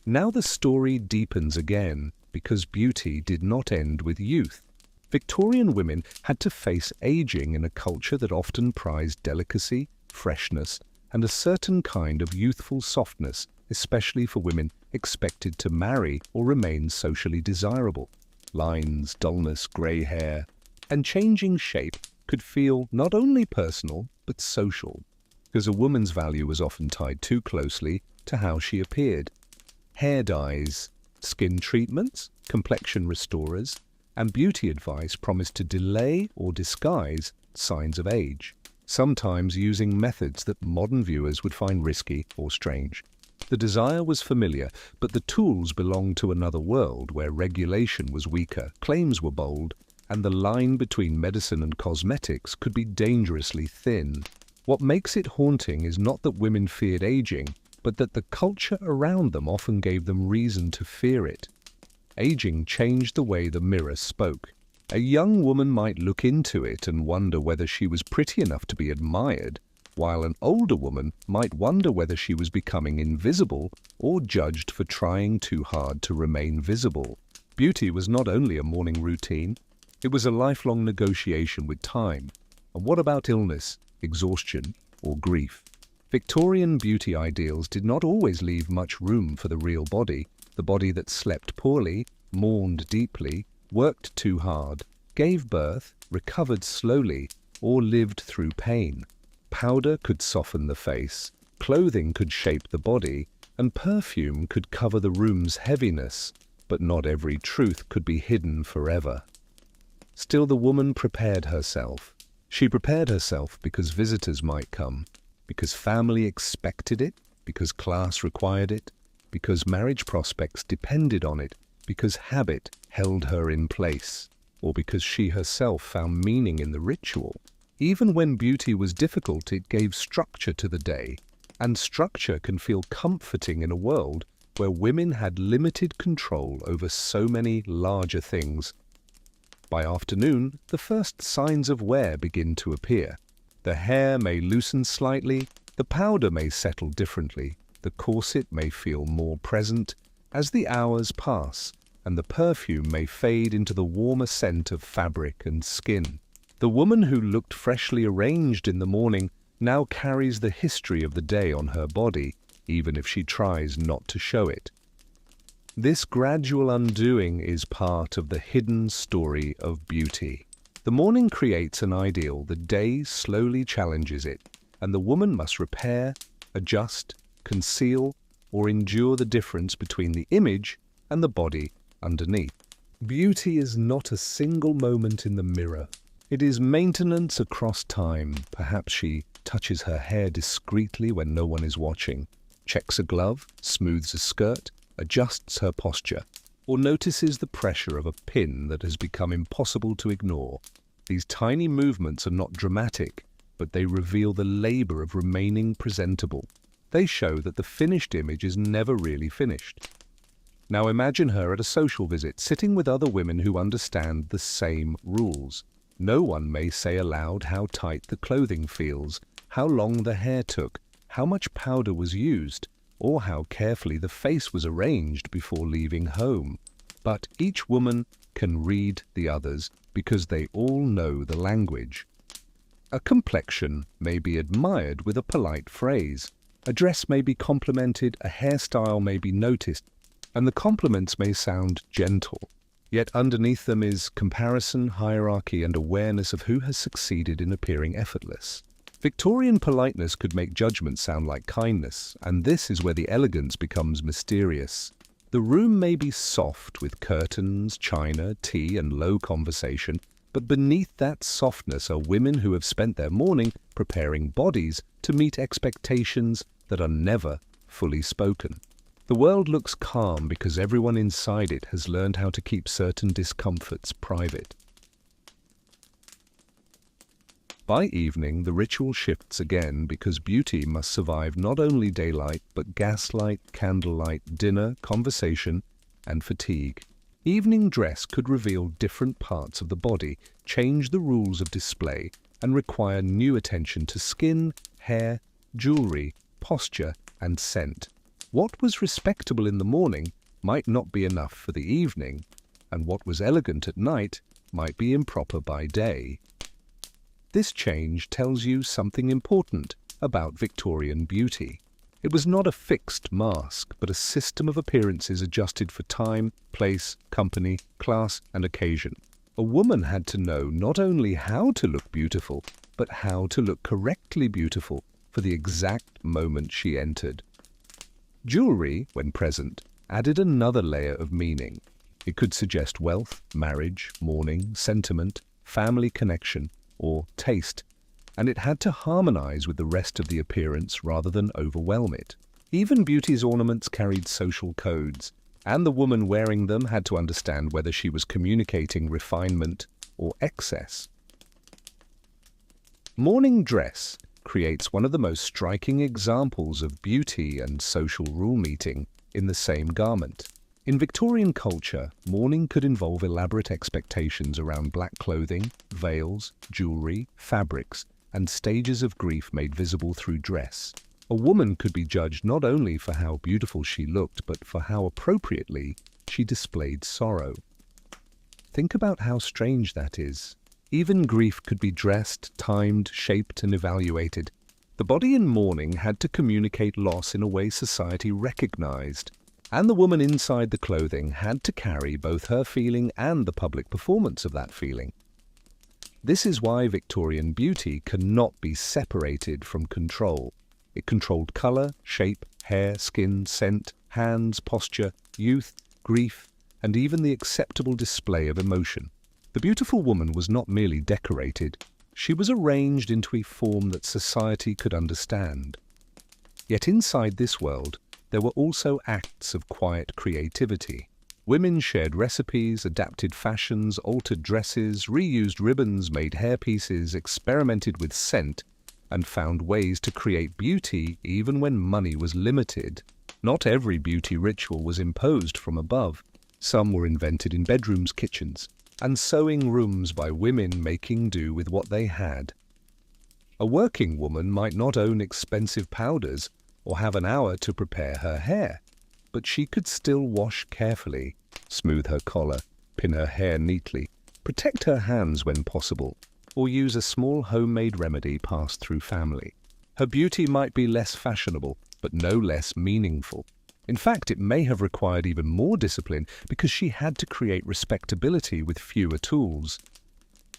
Now the story deepens again, because beauty did not end with youth. Victorian women had to face aging in a culture that often prized delicacy, freshness, and a certain kind of youthful softness, especially for women expected to marry or remain socially desirable. Lines, dullness, grey hair, and changing shape could feel not only personal but social, because a woman's value was often tied too closely to how she appeared. Hair dyes, skin treatments, complexion restorers, and beauty advice promised to delay or disguise signs of age, sometimes using methods that modern viewers would find risky or strange. The desire was familiar, but the tools belonged to another world where regulation was weaker, claims were bold, and the line between medicine and cosmetics could be dangerously thin. What makes it haunting is not that women feared aging, but that the culture around them often gave them reason to fear it. Aging changed the way the mirror spoke. A young woman might look into it and wonder whether she was pretty enough to be admired, while an older woman might wonder whether she was becoming invisible or judged for trying too hard to remain visible. Beauty was not only a morning routine, it was a lifelong negotiation with time. And what about illness, exhaustion, or grief? Victorian beauty ideals did not always leave much room for the real body, the body that slept poorly, mourned deeply, worked too hard, gave birth, recovered slowly, or lived through pain. Powder could soften the face, clothing could shape the body, and perfume could cover the room's heaviness, but not every truth could be hidden forever. Still, the woman prepared herself. She prepared herself because visitors might come, because family expected it, because class required it, because marriage prospects depended on it, because habit held her in place, or because she herself found meaning in the ritual. Even when beauty was difficult, it gave structure to the day, and structure can feel comforting in a world where women had limited control over so many larger things. By afternoon, the first signs of wear begin to appear. The hair may loosen slightly, the powder may settle differently, the corset may feel more present as the hours pass, and the perfume may fade into the warmer scent of fabric and skin. The woman who looked freshly arranged in the morning now carries the history of the day on her body, even if she tries not to show it. This gradual undoing is part of the hidden story of beauty. The morning creates an ideal, the day slowly challenges it, and the woman must repair, adjust, conceal, or endure the difference between the image and the body underneath. Beauty is not a single moment in the mirror. It is maintenance across time. Perhaps she touches her hair discreetly when no one is watching, checks a glove, smooths a skirt, adjusts her posture, or notices the pressure of a pin that has become impossible to ignore. These tiny movements are not dramatic, but they reveal the labor of remaining presentable. They show that the finished image is never really finished. Now imagine her at a social visit, sitting with other women who understand the same rules. No one may say aloud how tight the clothing feels, how long the hair took, how much powder was used, or how carefully the face was arranged before leaving home. But each woman can read the others because they all know the language. A complexion may be admired with a polite phrase. A dress may be complimented, a hairstyle may be noticed, and the compliments may sound gentle. Yet underneath them is comparison, hierarchy, and awareness of who has succeeded in appearing effortless. Victorian politeness could make judgment sound like kindness, and this is where the elegance becomes mysterious. The room may be soft with curtains, china, tea, and low conversation, but beneath that softness are women who have spent their morning preparing bodies to meet expectations that are never fully spoken. The world looks calm because everyone inside it has learned how to keep certain discomforts private. By evening, the ritual shifts again because beauty must survive not only daylight, but gaslight, candlelight, dinner, conversation, and fatigue. Evening dress could reveal different parts of the body, change the rules of display, and require new attention to skin, hair, jewelry, posture, and scent. What was respectable in the morning might not be enough for the evening, and what was elegant at night might be improper by day. This change tells you something important about Victorian beauty. It was not a fixed mask, but a system of appearances adjusted for time, place, company, class, and occasion. A woman had to know not only how to look beautiful, but how to look correctly beautiful for the exact moment she entered. Jewelry, when present, added another layer of meaning. It could suggest wealth, marriage, mourning, sentiment, family connection, or taste, and it had to harmonize with the rest of the appearance rather than overwhelm it. Even beauty's ornaments carried social codes, and the woman wearing them had to understand whether she was communicating refinement or excess. Morning dress creates one of the most striking examples of beauty and social rule meeting in the same garment. In Victorian culture, mourning could involve elaborate expectations around black clothing, veils, jewelry, fabrics, and stages of grief made visible through dress. A woman could be judged not only for how beautiful she looked, but for how appropriately she displayed sorrow. Think about how strange that is. Even grief could be dressed, timed, shaped, and evaluated. The body in mourning had to communicate loss in a way society recognized, and the woman inside the clothing had to carry both her feeling and the public performance of that feeling. This is why Victorian beauty cannot be separated from control. It controlled color, shape, hair, skin, scent, hands, posture, youth, grief, and even the acceptable display of emotion. The beautiful woman was not merely decorated, she was arranged into a form that society could understand. Yet inside this world, there were also acts of quiet creativity. Women shared recipes, adapted fashions, altered dresses, reused ribbons, made hairpieces, experimented with scent, and found ways to create beauty even when money was limited. Not every beauty ritual was imposed from above. Some were invented in bedrooms, kitchens, and sewing rooms by women making do with what they had. A working woman might not own expensive powders or have an hour to prepare her hair, but she could still wash carefully, smooth her collar, pin her hair neatly, protect her hands when possible, or use a small homemade remedy passed through family. Her beauty might be less fashionable, but no less meaningful. In fact, it may have required even more discipline because she had to create respectability with fewer tools.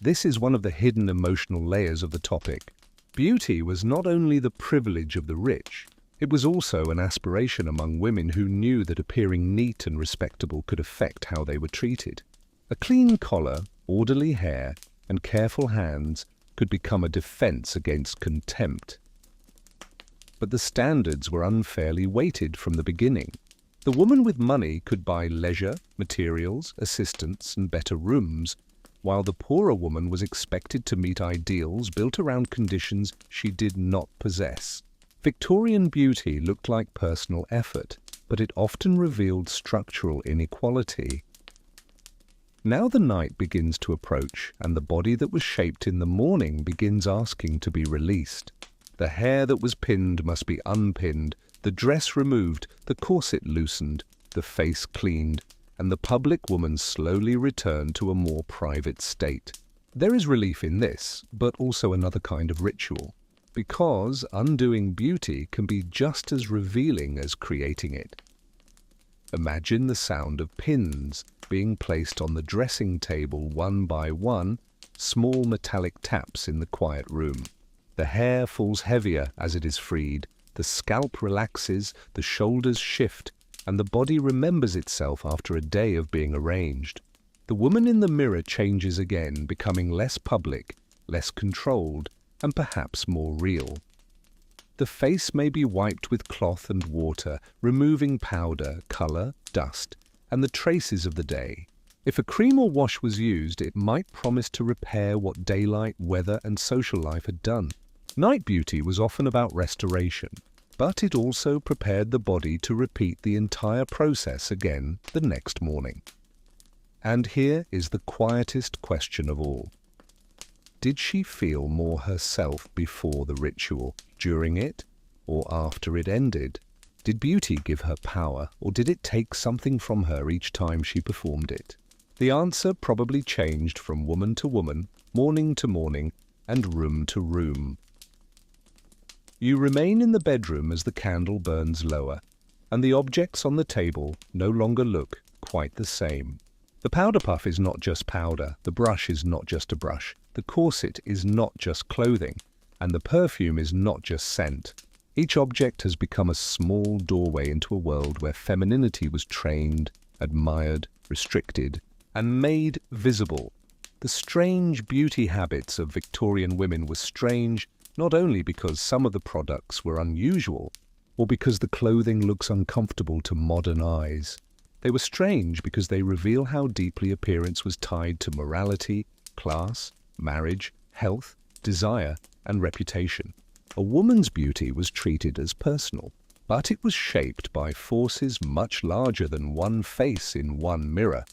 This is one of the hidden emotional layers of the topic. Beauty was not only the privilege of the rich, it was also an aspiration among women who knew that appearing neat and respectable could affect how they were treated. A clean collar, orderly hair, and careful hands could become a defense against contempt. But the standards were unfairly weighted from the beginning. The woman with money could buy leisure, materials, assistance, and better rooms, while the poorer woman was expected to meet ideals built around conditions she did not possess. Victorian beauty looked like personal effort, but it often revealed structural inequality. Now the night begins to approach, and the body that was shaped in the morning begins asking to be released. The hair that was pinned must be unpinned, the dress removed, the corset loosened, the face cleaned, and the public woman slowly returned to a more private state. There is relief in this, but also another kind of ritual, because undoing beauty can be just as revealing as creating it. Imagine the sound of pins being placed on the dressing table one by one, small metallic taps in the quiet room. The hair falls heavier as it is freed, the scalp relaxes, the shoulders shift, and the body remembers itself after a day of being arranged. The woman in the mirror changes again, becoming less public, less controlled, and perhaps more real. The face may be wiped with cloth and water, removing powder, color, dust, and the traces of the day. If a cream or wash was used, it might promise to repair what daylight, weather, and social life had done. Night beauty was often about restoration, but it also prepared the body to repeat the entire process again the next morning. And here is the quietest question of all. Did she feel more herself before the ritual, during it, or after it ended? Did beauty give her power, or did it take something from her each time she performed it? The answer probably changed from woman to woman, morning to morning, and room to room. You remain in the bedroom as the candle burns lower, and the objects on the table no longer look quite the same. The powder puff is not just powder, the brush is not just a brush, the corset is not just clothing, and the perfume is not just scent. Each object has become a small doorway into a world where femininity was trained, admired, restricted, and made visible. The strange beauty habits of Victorian women were strange not only because some of the products were unusual, or because the clothing looks uncomfortable to modern eyes. They were strange because they reveal how deeply appearance was tied to morality, class, marriage, health, desire, and reputation. A woman's beauty was treated as personal. but it was shaped by forces much larger than one face in one mirror.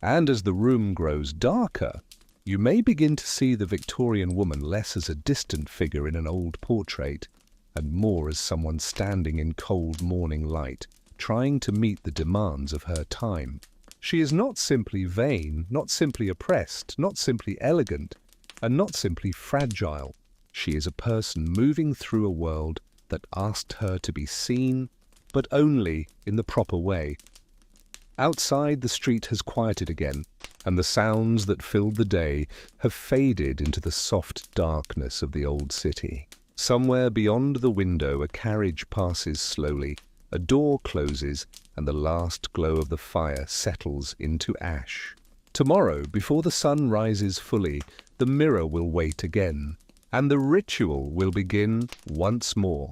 And as the room grows darker, you may begin to see the Victorian woman less as a distant figure in an old portrait, and more as someone standing in cold morning light, trying to meet the demands of her time. She is not simply vain, not simply oppressed, not simply elegant, and not simply fragile. She is a person moving through a world that asked her to be seen, but only in the proper way. Outside, the street has quieted again, and the sounds that filled the day have faded into the soft darkness of the old city. Somewhere beyond the window, a carriage passes slowly, a door closes, and the last glow of the fire settles into ash. Tomorrow, before the sun rises fully, the mirror will wait again, and the ritual will begin once more.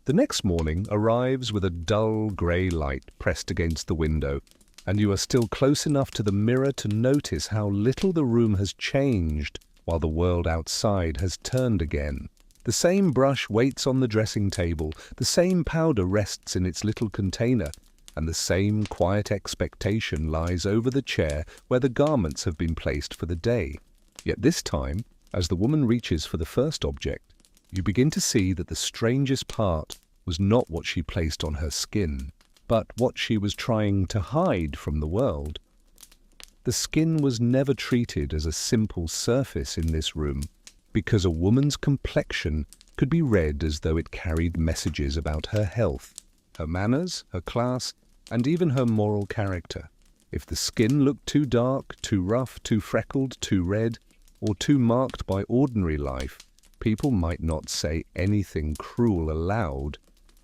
The next morning arrives with a dull grey light pressed against the window, and you are still close enough to the mirror to notice how little the room has changed while the world outside has turned again. The same brush waits on the dressing table, the same powder rests in its little container, and the same quiet expectation lies over the chair where the garments have been placed for the day. Yet this time, as the woman reaches for the first object, you begin to see that the strangest part was not what she placed on her skin, but what she was trying to hide from the world. The skin was never treated as a simple surface in this room, because a woman's complexion could be read as though it carried messages about her health, her manners, her class, and even her moral character. If the skin looked too dark, too rough, too freckled, too red, or too marked by ordinary life, people might not say anything cruel aloud,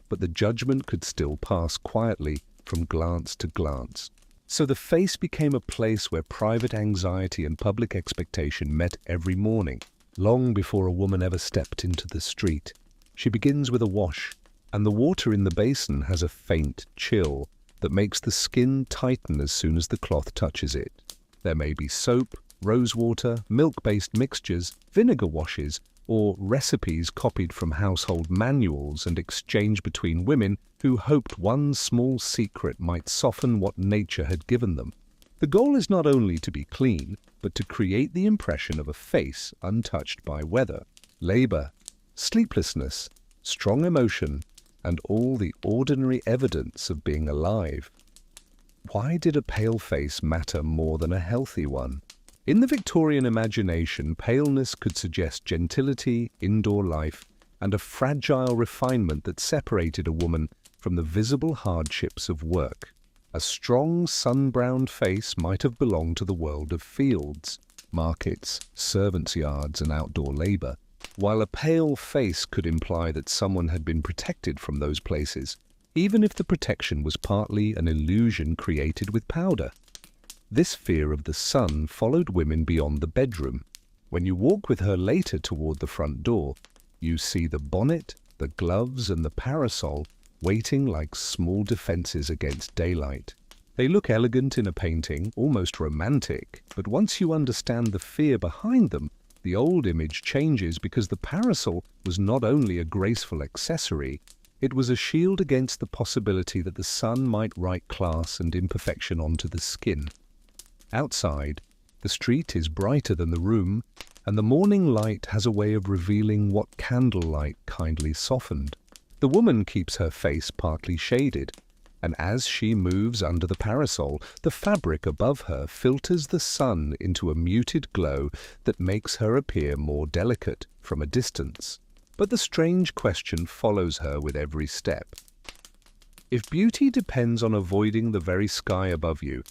but the judgment could still pass quietly from glance to glance. So the face became a place where private anxiety and public expectation met every morning. Long before a woman ever stepped into the street, she begins with a wash, and the water in the basin has a faint chill that makes the skin tighten as soon as the cloth touches it. There may be soap, rosewater, milk-based mixtures, vinegar washes, or recipes copied from household manuals and exchanged between women who hoped one small secret might soften what nature had given them. The goal is not only to be clean, but to create the impression of a face untouched by weather, labor, sleeplessness, strong emotion, and all the ordinary evidence of being alive. Why did a pale face matter more than a healthy one? In the Victorian imagination, paleness could suggest gentility, indoor life, and a fragile refinement that separated a woman from the visible hardships of work. A strong, sun-browned face might have belonged to the world of fields, markets, servants' yards, and outdoor labor, while a pale face could imply that someone had been protected from those places, even if the protection was partly an illusion created with powder. This fear of the sun followed women beyond the bedroom. When you walk with her later toward the front door, you see the bonnet, the gloves, and the parasol waiting like small defenses against daylight. They look elegant in a painting, almost romantic, but once you understand the fear behind them, the old image changes because the parasol was not only a graceful accessory, it was a shield against the possibility that the sun might write class and imperfection onto the skin. Outside, the street is brighter than the room, and the morning light has a way of revealing what candlelight kindly softened. The woman keeps her face partly shaded, and as she moves under the parasol, the fabric above her filters the sun into a muted glow that makes her appear more delicate from a distance. But the strange question follows her with every step. If beauty depends on avoiding the very sky above you,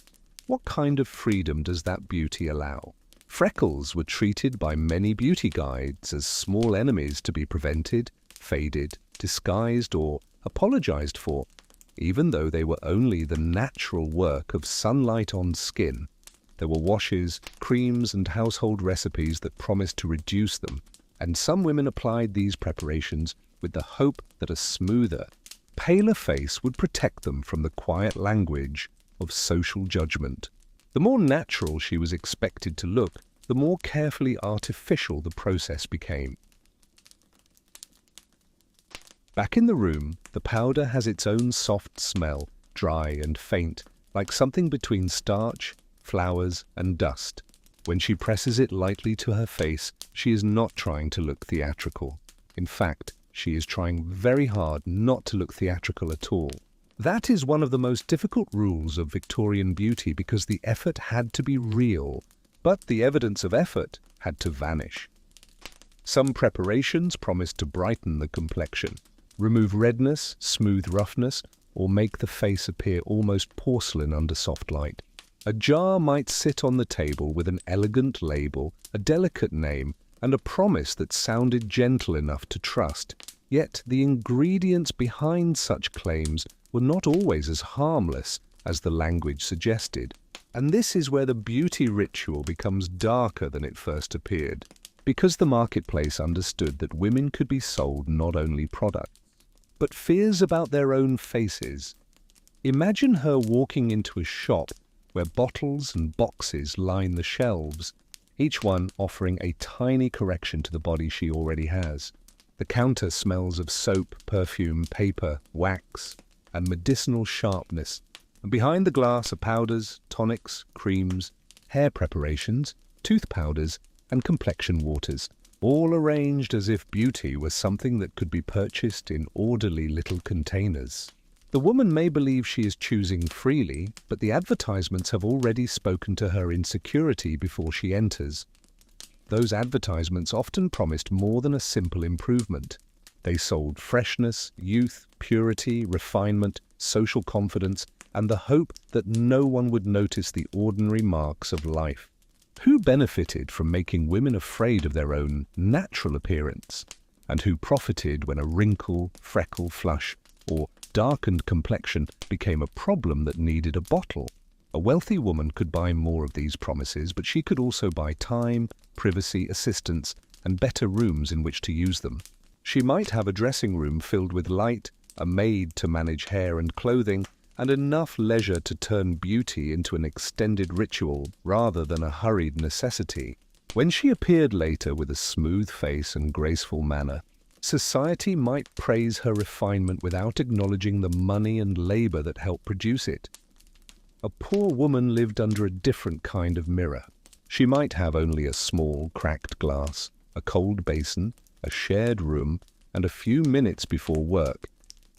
what kind of freedom does that beauty allow? Freckles were treated by many beauty guides as small enemies to be prevented, faded, disguised, or apologized for, even though they were only the natural work of sunlight on skin. There were washes, creams, and household recipes that promised to reduce them, and some women applied these preparations with the hope that a smoother, paler face would protect them from the quiet language of social judgment. The more natural she was expected to look, the more carefully artificial the process became. Back in the room, the powder has its own soft smell, dry and faint, like something between starch, flowers, and dust. When she presses it lightly to her face, she is not trying to look theatrical. In fact, she is trying very hard not to look theatrical at all. That is one of the most difficult rules of Victorian beauty because the effort had to be real, but the evidence of effort had to vanish. Some preparations promised to brighten the complexion, remove redness, smooth roughness, or make the face appear almost porcelain under soft light. A jar might sit on the table with an elegant label, a delicate name, and a promise that sounded gentle enough to trust. Yet the ingredients behind such claims were not always as harmless as the language suggested. And this is where the beauty ritual becomes darker than it first appeared, because the marketplace understood that women could be sold not only products, but fears about their own faces. Imagine her walking into a shop where bottles and boxes line the shelves, each one offering a tiny correction to the body she already has. The counter smells of soap, perfume, paper, wax, and medicinal sharpness. And behind the glass are powders, tonics, creams, hair preparations, tooth powders, and complexion waters, all arranged as if beauty was something that could be purchased in orderly little containers. The woman may believe she is choosing freely, but the advertisements have already spoken to her insecurity before she enters. Those advertisements often promised more than a simple improvement. They sold freshness, youth, purity, refinement, social confidence, and the hope that no one would notice the ordinary marks of life. Who benefited from making women afraid of their own natural appearance? And who profited when a wrinkle, freckle, flush, or darkened complexion became a problem that needed a bottle? A wealthy woman could buy more of these promises, but she could also buy time, privacy, assistance, and better rooms in which to use them. She might have a dressing room filled with light, a maid to manage hair and clothing, and enough leisure to turn beauty into an extended ritual rather than a hurried necessity. When she appeared later with a smooth face and graceful manner, society might praise her refinement without acknowledging the money and labor that helped produce it. A poor woman lived under a different kind of mirror. She might have only a small, cracked glass, a cold basin, a shared room, and a few minutes before work,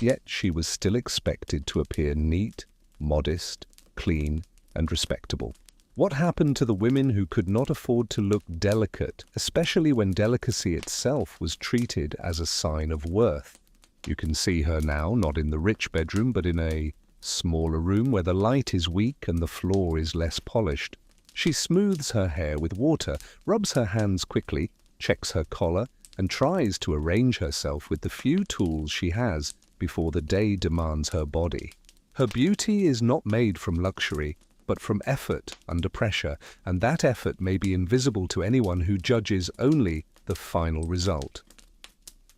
yet she was still expected to appear neat, modest, clean, and respectable. What happened to the women who could not afford to look delicate, especially when delicacy itself was treated as a sign of worth? You can see her now, not in the rich bedroom, but in a smaller room where the light is weak and the floor is less polished. She smooths her hair with water, rubs her hands quickly, checks her collar, and tries to arrange herself with the few tools she has before the day demands her body. Her beauty is not made from luxury, but from effort under pressure, and that effort may be invisible to anyone who judges only the final result.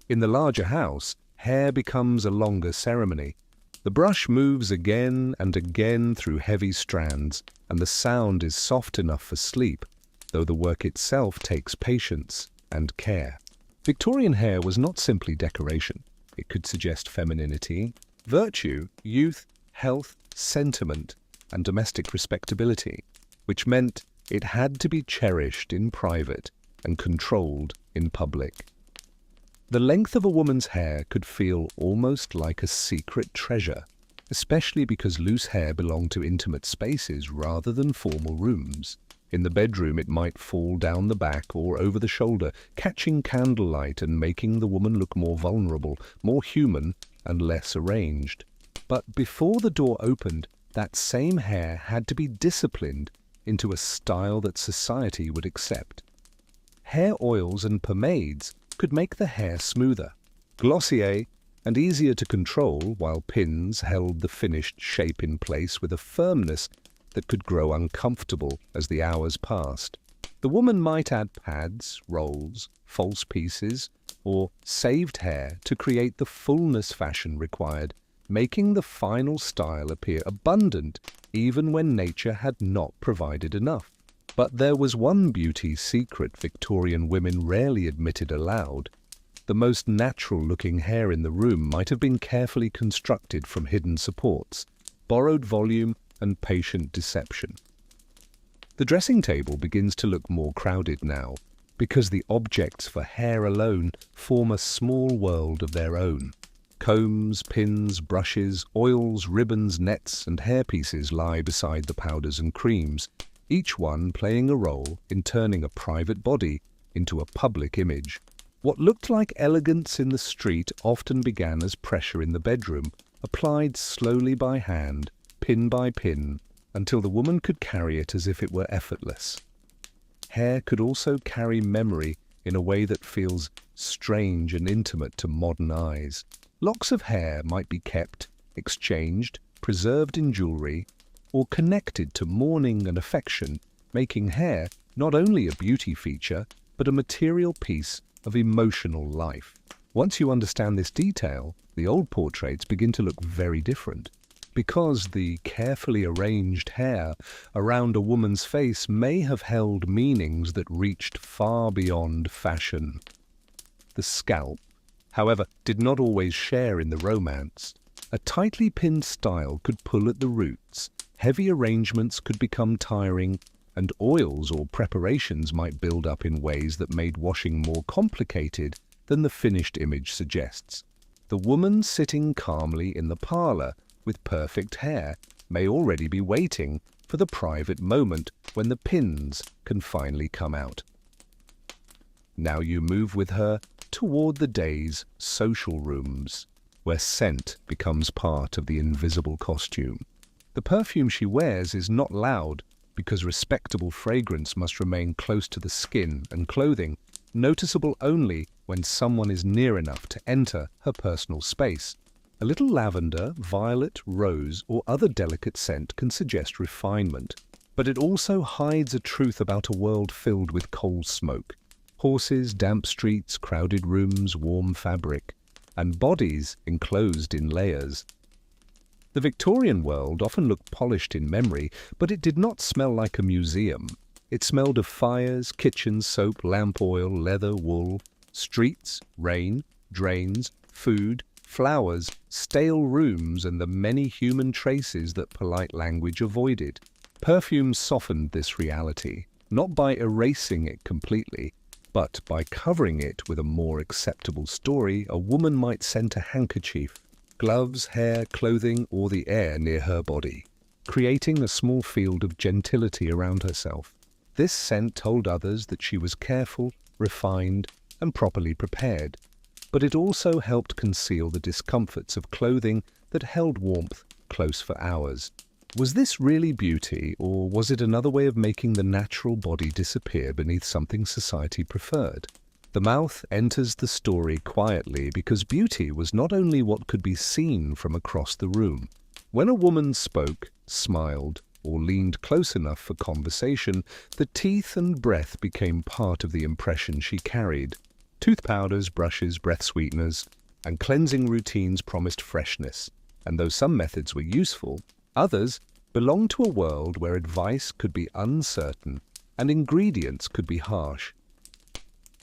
In the larger house, hair becomes a longer ceremony. The brush moves again and again through heavy strands, and the sound is soft enough for sleep, though the work itself takes patience and care. Victorian hair was not simply decoration. It could suggest femininity, virtue, youth, health, sentiment, and domestic respectability, which meant it had to be cherished in private and controlled in public. The length of a woman's hair could feel almost like a secret treasure, especially because loose hair belonged to intimate spaces rather than formal rooms. In the bedroom, it might fall down the back or over the shoulder, catching candlelight and making the woman look more vulnerable, more human, and less arranged. But before the door opened, that same hair had to be disciplined into a style that society would accept. Hair oils and pomades could make the hair smoother, glossier, and easier to control, while pins held the finished shape in place with a firmness that could grow uncomfortable as the hours passed. The woman might add pads, rolls, false pieces, or saved hair to create the fullness fashion required, making the final style appear abundant even when nature had not provided enough. But there was one beauty secret Victorian women rarely admitted aloud. The most natural-looking hair in the room might have been carefully constructed from hidden supports, borrowed volume, and patient deception. The dressing table begins to look more crowded now, because the objects for hair alone form a small world of their own. Combs, pins, brushes, oils, ribbons, nets, and hairpieces lie beside the powders and creams, each one playing a role in turning a private body into a public image. What looked like elegance in the street often began as pressure in the bedroom, applied slowly by hand, pin by pin, until the woman could carry it as if it were effortless. Hair could also carry memory in a way that feels strange and intimate to modern eyes. Locks of hair might be kept, exchanged, preserved in jewelry, or connected to mourning and affection, making hair not only a beauty feature, but a material piece of emotional life. Once you understand this detail, the old portraits begin to look very different, because the carefully arranged hair around a woman's face may have held meanings that reached far beyond fashion. The scalp, however, did not always share in the romance. A tightly pinned style could pull at the roots, heavy arrangements could become tiring, and oils or preparations might build up in ways that made washing more complicated than the finished image suggests. The woman sitting calmly in the parlor with perfect hair may already be waiting for the private moment when the pins can finally come out. Now you move with her toward the day's social rooms, where scent becomes part of the invisible costume. The perfume she wears is not loud, because respectable fragrance must remain close to the skin and clothing, noticeable only when someone is near enough to enter her personal space. A little lavender, violet, rose, or other delicate scent can suggest refinement, but it also hides a truth about a world filled with coal smoke. Horses, damp streets, crowded rooms, warm fabric, and bodies enclosed in layers. The Victorian world often looked polished in memory, but it did not smell like a museum. It smelled of fires, kitchens, soap, lamp oil, leather, wool, streets, rain, drains, food, flowers, stale rooms, and the many human traces that polite language avoided. Perfumes softened this reality, not by erasing it completely, but by covering it with a more acceptable story. A woman might scent a handkerchief, gloves, hair, clothing, or the air near her body, creating a small field of gentility around herself. This scent told others that she was careful, refined, and properly prepared, but it also helped conceal the discomforts of clothing that held warmth close for hours. Was this really beauty, or was it another way of making the natural body disappear beneath something society preferred? The mouth enters the story quietly because beauty was not only what could be seen from across the room. When a woman spoke, smiled, or leaned close enough for conversation, the teeth and breath became part of the impression she carried. Tooth powders, brushes, breath sweeteners, and cleansing routines promised freshness, and though some methods were useful, others belonged to a world where advice could be uncertain and ingredients could be harsh.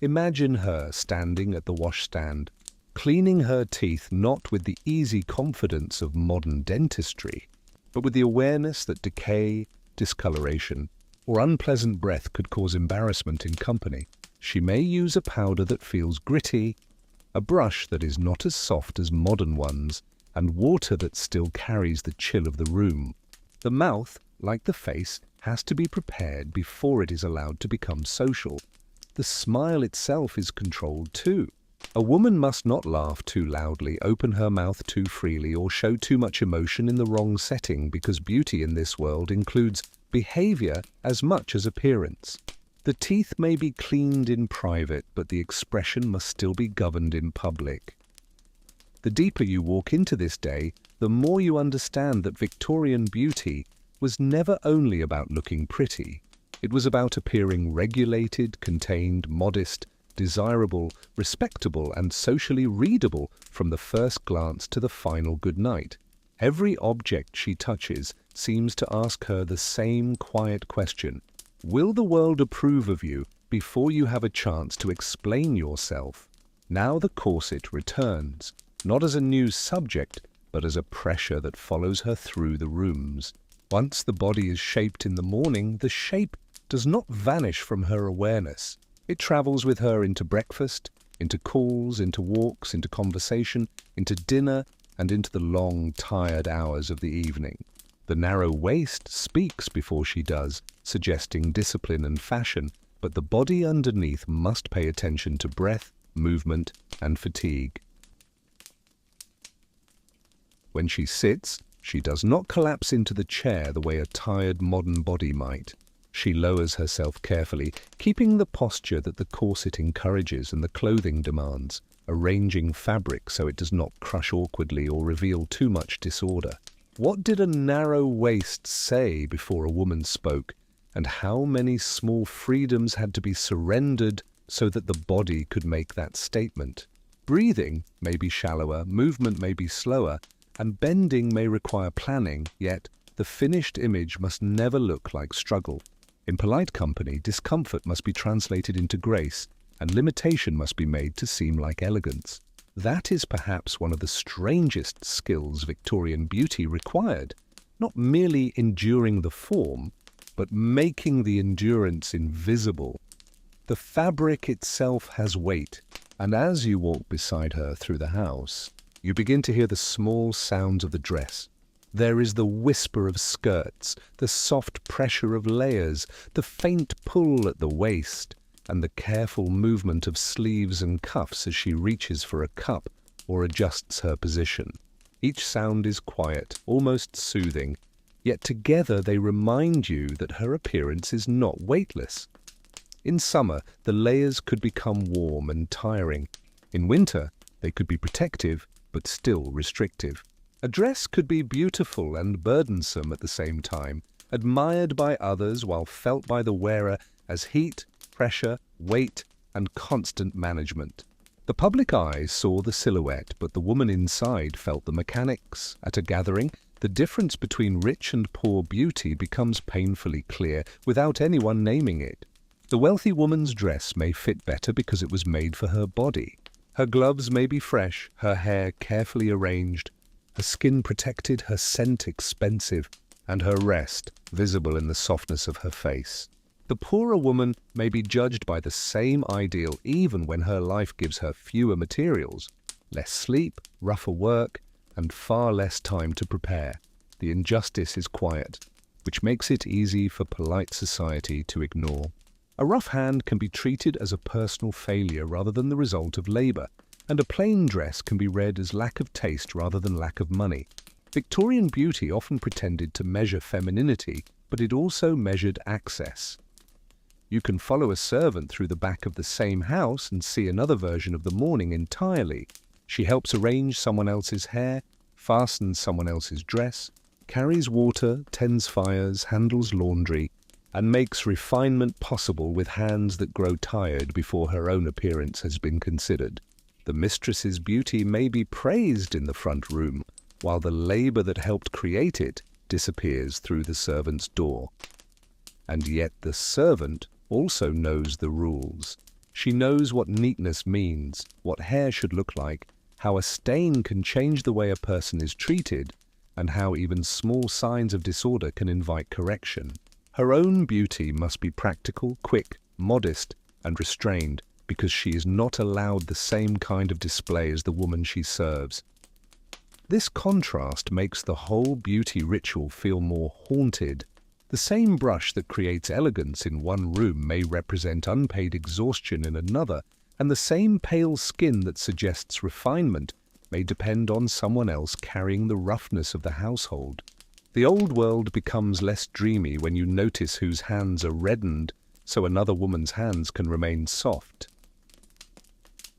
Imagine her standing at the washstand, cleaning her teeth not with the easy confidence of modern dentistry, but with the awareness that decay, discoloration, or unpleasant breath could cause embarrassment in company. She may use a powder that feels gritty, a brush that is not as soft as modern ones, and water that still carries the chill of the room. The mouth, like the face, has to be prepared before it is allowed to become social. The smile itself is controlled too. A woman must not laugh too loudly, open her mouth too freely, or show too much emotion in the wrong setting, because beauty in this world includes behavior as much as appearance. The teeth may be cleaned in private, but the expression must still be governed in public. The deeper you walk into this day, the more you understand that Victorian beauty was never only about looking pretty. It was about appearing regulated, contained, modest, desirable, respectable, and socially readable from the first glance to the final good night. Every object she touches seems to ask her the same quiet question: will the world approve of you before you have a chance to explain yourself? Now the corset returns, not as a new subject, but as a pressure that follows her through the rooms. Once the body is shaped in the morning, the shape does not vanish from her awareness. It travels with her into breakfast, into calls, into walks, into conversation, into dinner, and into the long, tired hours of the evening. The narrow waist speaks before she does, suggesting discipline and fashion, but the body underneath must pay attention to breath, movement, and fatigue. When she sits, she does not collapse into the chair the way a tired modern body might. She lowers herself carefully, keeping the posture that the corset encourages and the clothing demands, arranging fabric so it does not crush awkwardly or reveal too much disorder. What did a narrow waist say before a woman spoke, and how many small freedoms had to be surrendered so that the body could make that statement? Breathing may be shallower, movement may be slower, and bending may require planning, yet the finished image must never look like struggle. In polite company, discomfort must be translated into grace, and limitation must be made to seem like elegance. That is perhaps one of the strangest skills Victorian beauty required, not merely enduring the form, but making the endurance invisible. The fabric itself has weight, and as you walk beside her through the house, you begin to hear the small sounds of the dress. There is the whisper of skirts, the soft pressure of layers, the faint pull at the waist, and the careful movement of sleeves and cuffs as she reaches for a cup or adjusts her position. Each sound is quiet, almost soothing, yet together they remind you that her appearance is not weightless. In summer, the layers could become warm and tiring. In winter, they could be protective, but still restrictive. A dress could be beautiful and burdensome at the same time, admired by others while felt by the wearer as heat, pressure, weight, and constant management. The public eye saw the silhouette, but the woman inside felt the mechanics. At a gathering, the difference between rich and poor beauty becomes painfully clear without anyone naming it. The wealthy woman's dress may fit better because it was made for her body. Her gloves may be fresh, her hair carefully arranged, her skin protected, her scent expensive, and her rest visible in the softness of her face. The poorer woman may be judged by the same ideal even when her life gives her fewer materials, less sleep, rougher work, and far less time to prepare. The injustice is quiet, which makes it easy for polite society to ignore. A rough hand can be treated as a personal failure rather than the result of labor, and a plain dress can be read as lack of taste rather than lack of money. Victorian beauty often pretended to measure femininity, but it also measured access. You can follow a servant through the back of the same house and see another version of the morning entirely. She helps arrange someone else's hair, fastens someone else's dress, carries water, tends fires, handles laundry, and makes refinement possible with hands that grow tired before her own appearance has been considered. The mistress's beauty may be praised in the front room, while the labor that helped create it disappears through the servant's door. And yet the servant also knows the rules. She knows what neatness means, what hair should look like, how a stain can change the way a person is treated, and how even small signs of disorder can invite correction. Her own beauty must be practical, quick, modest, and restrained, because she is not allowed the same kind of display as the woman she serves. This contrast makes the whole beauty ritual feel more haunted. The same brush that creates elegance in one room may represent unpaid exhaustion in another, and the same pale skin that suggests refinement may depend on someone else carrying the roughness of the household. The old world becomes less dreamy when you notice whose hands are reddened so another woman's hands can remain soft.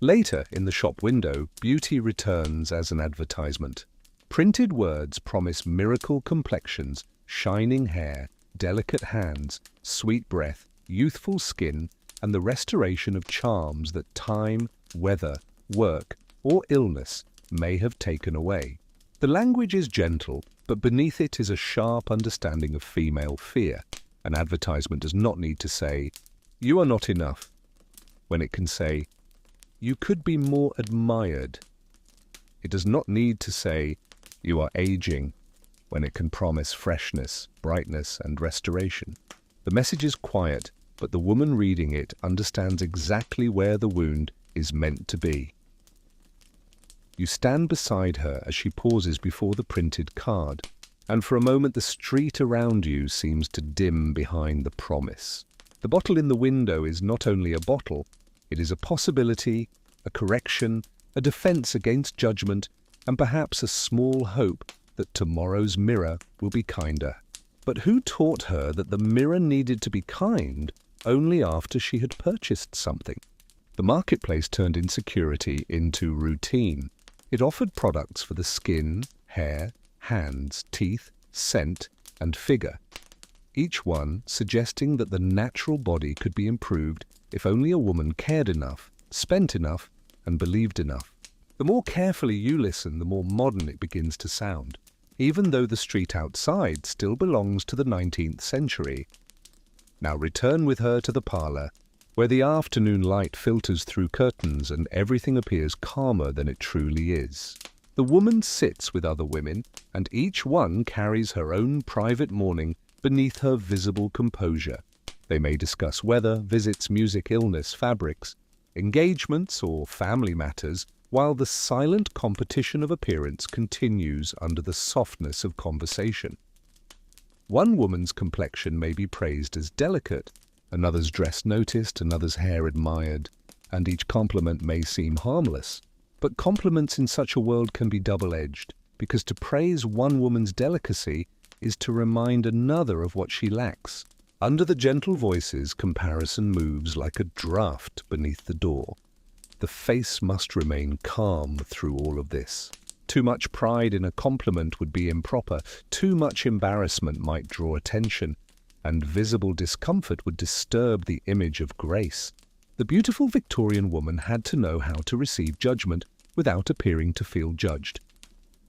Later, in the shop window, beauty returns as an advertisement. Printed words promise miracle complexions, shining hair, delicate hands, sweet breath, youthful skin, and the restoration of charms that time, weather, work, or illness may have taken away. The language is gentle, but beneath it is a sharp understanding of female fear. An advertisement does not need to say, "You are not enough," when it can say, You could be more admired. It does not need to say, you are aging, when it can promise freshness, brightness, and restoration. The message is quiet, but the woman reading it understands exactly where the wound is meant to be. You stand beside her as she pauses before the printed card, and for a moment the street around you seems to dim behind the promise. The bottle in the window is not only a bottle, it is a possibility, a correction, a defense against judgment, and perhaps a small hope that tomorrow's mirror will be kinder. But who taught her that the mirror needed to be kind only after she had purchased something? The marketplace turned insecurity into routine. It offered products for the skin, hair, hands, teeth, scent, and figure, each one suggesting that the natural body could be improved if only a woman cared enough, spent enough, and believed enough. The more carefully you listen, the more modern it begins to sound, even though the street outside still belongs to the 19th century. Now return with her to the parlour, where the afternoon light filters through curtains and everything appears calmer than it truly is. The woman sits with other women, and each one carries her own private mourning beneath her visible composure. They may discuss weather, visits, music, illness, fabrics, engagements, or family matters, while the silent competition of appearance continues under the softness of conversation. One woman's complexion may be praised as delicate, another's dress noticed, another's hair admired, and each compliment may seem harmless. But compliments in such a world can be double-edged, because to praise one woman's delicacy is to remind another of what she lacks. Under the gentle voices, comparison moves like a draft beneath the door. The face must remain calm through all of this. Too much pride in a compliment would be improper, too much embarrassment might draw attention, and visible discomfort would disturb the image of grace. The beautiful Victorian woman had to know how to receive judgment without appearing to feel judged.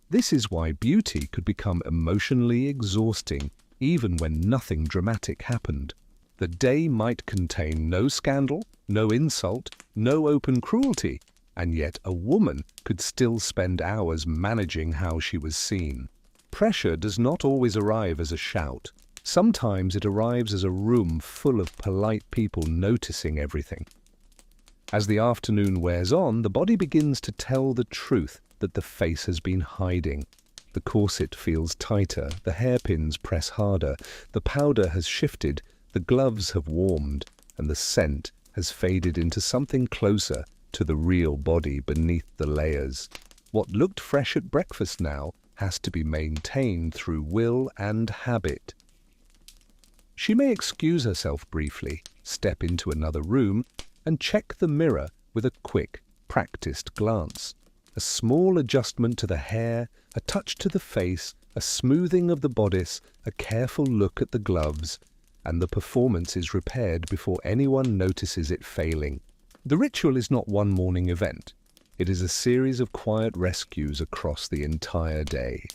This is why beauty could become emotionally exhausting even when nothing dramatic happened. The day might contain no scandal, no insult, no open cruelty, and yet a woman could still spend hours managing how she was seen. Pressure does not always arrive as a shout. Sometimes it arrives as a room full of polite people noticing everything. As the afternoon wears on, the body begins to tell the truth that the face has been hiding. The corset feels tighter, the hairpins press harder, the powder has shifted, the gloves have warmed, and the scent has faded into something closer to the real body beneath the layers. What looked fresh at breakfast now has to be maintained through will and habit. She may excuse herself briefly, step into another room, and check the mirror with a quick, practiced glance. A small adjustment to the hair, a touch to the face, a smoothing of the bodice, a careful look at the gloves, and the performance is repaired before anyone notices it failing. The ritual is not one morning event. It is a series of quiet rescues across the entire day.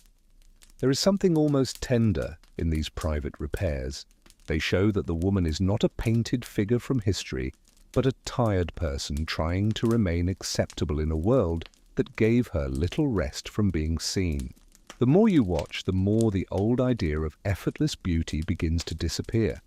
There is something almost tender in these private repairs. They show that the woman is not a painted figure from history, but a tired person trying to remain acceptable in a world that gave her little rest from being seen. The more you watch, the more the old idea of effortless beauty begins to disappear.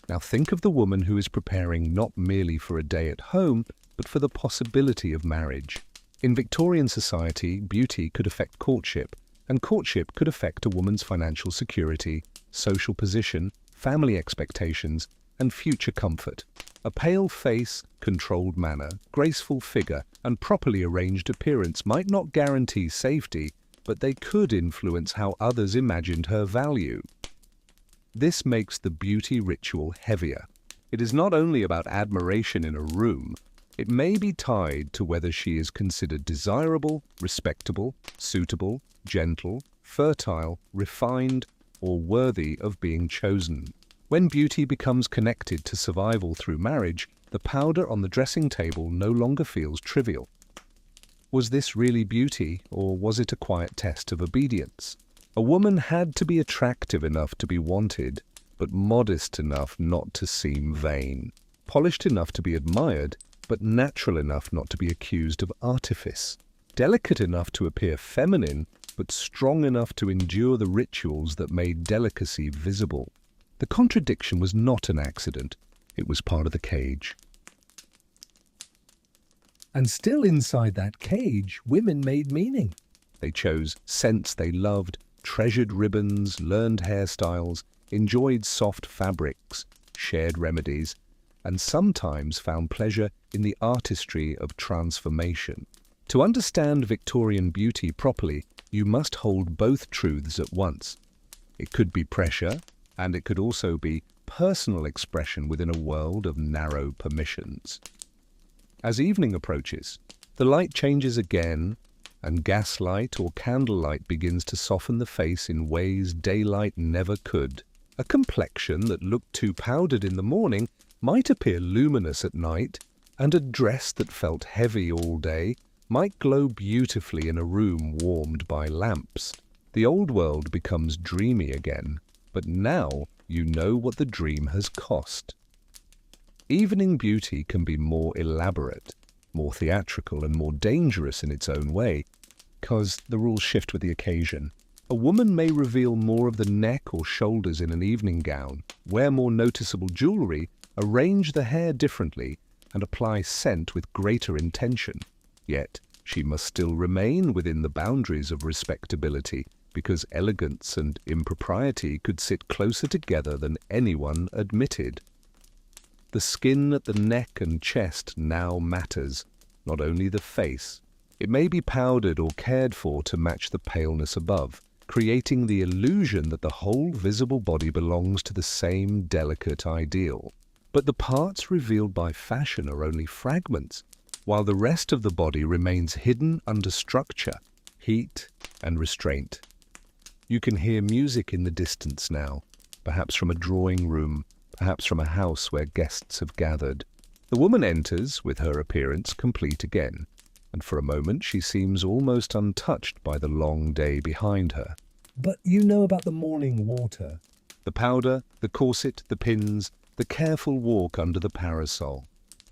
Now think of the woman who is preparing not merely for a day at home, but for the possibility of marriage. In Victorian society, beauty could affect courtship, and courtship could affect a woman's financial security, social position, family expectations, and future comfort. A pale face, controlled manner, graceful figure, and properly arranged appearance might not guarantee safety, but they could influence how others imagined her value. This makes the beauty ritual heavier. It is not only about admiration in a room, it may be tied to whether she is considered desirable, respectable, suitable, gentle, fertile, refined, or worthy of being chosen. When beauty becomes connected to survival through marriage, the powder on the dressing table no longer feels trivial. Was this really beauty, or was it a quiet test of obedience? A woman had to be attractive enough to be wanted, but modest enough not to seem vain, polished enough to be admired, but natural enough not to be accused of artifice, delicate enough to appear feminine, but strong enough to endure the rituals that made delicacy visible. The contradiction was not an accident, it was part of the cage. And still inside that cage, women made meaning. They chose scents they loved, treasured ribbons, learned hairstyles, enjoyed soft fabrics, shared remedies, and sometimes found pleasure in the artistry of transformation. To understand Victorian beauty properly, you must hold both truths at once. It could be pressure, and it could also be personal expression within a world of narrow permissions. As evening approaches, the light changes again, and gaslight or candlelight begins to soften the face in ways daylight never could. A complexion that looked too powdered in the morning might appear luminous at night, and a dress that felt heavy all day might glow beautifully in a room warmed by lamps. The old world becomes dreamy again, but now you know what the dream has cost. Evening beauty can be more elaborate, more theatrical, and more dangerous in its own way, because the rules shift with the occasion. A woman may reveal more of the neck or shoulders in an evening gown, wear more noticeable jewelry, arrange the hair differently, and apply scent with greater intention. Yet, she must still remain within the boundaries of respectability, because elegance and impropriety could sit closer together than anyone admitted. The skin at the neck and chest now matters, not only the face. It may be powdered or cared for to match the paleness above, creating the illusion that the whole visible body belongs to the same delicate ideal. But the parts revealed by fashion are only fragments, while the rest of the body remains hidden under structure, heat, and restraint. You can hear music in the distance now, perhaps from a drawing room, perhaps from a house where guests have gathered. The woman enters, with her appearance complete again, and for a moment she seems almost untouched by the long day behind her. But you know about the morning water. The powder, the corset, the pins, the careful walk under the parasol,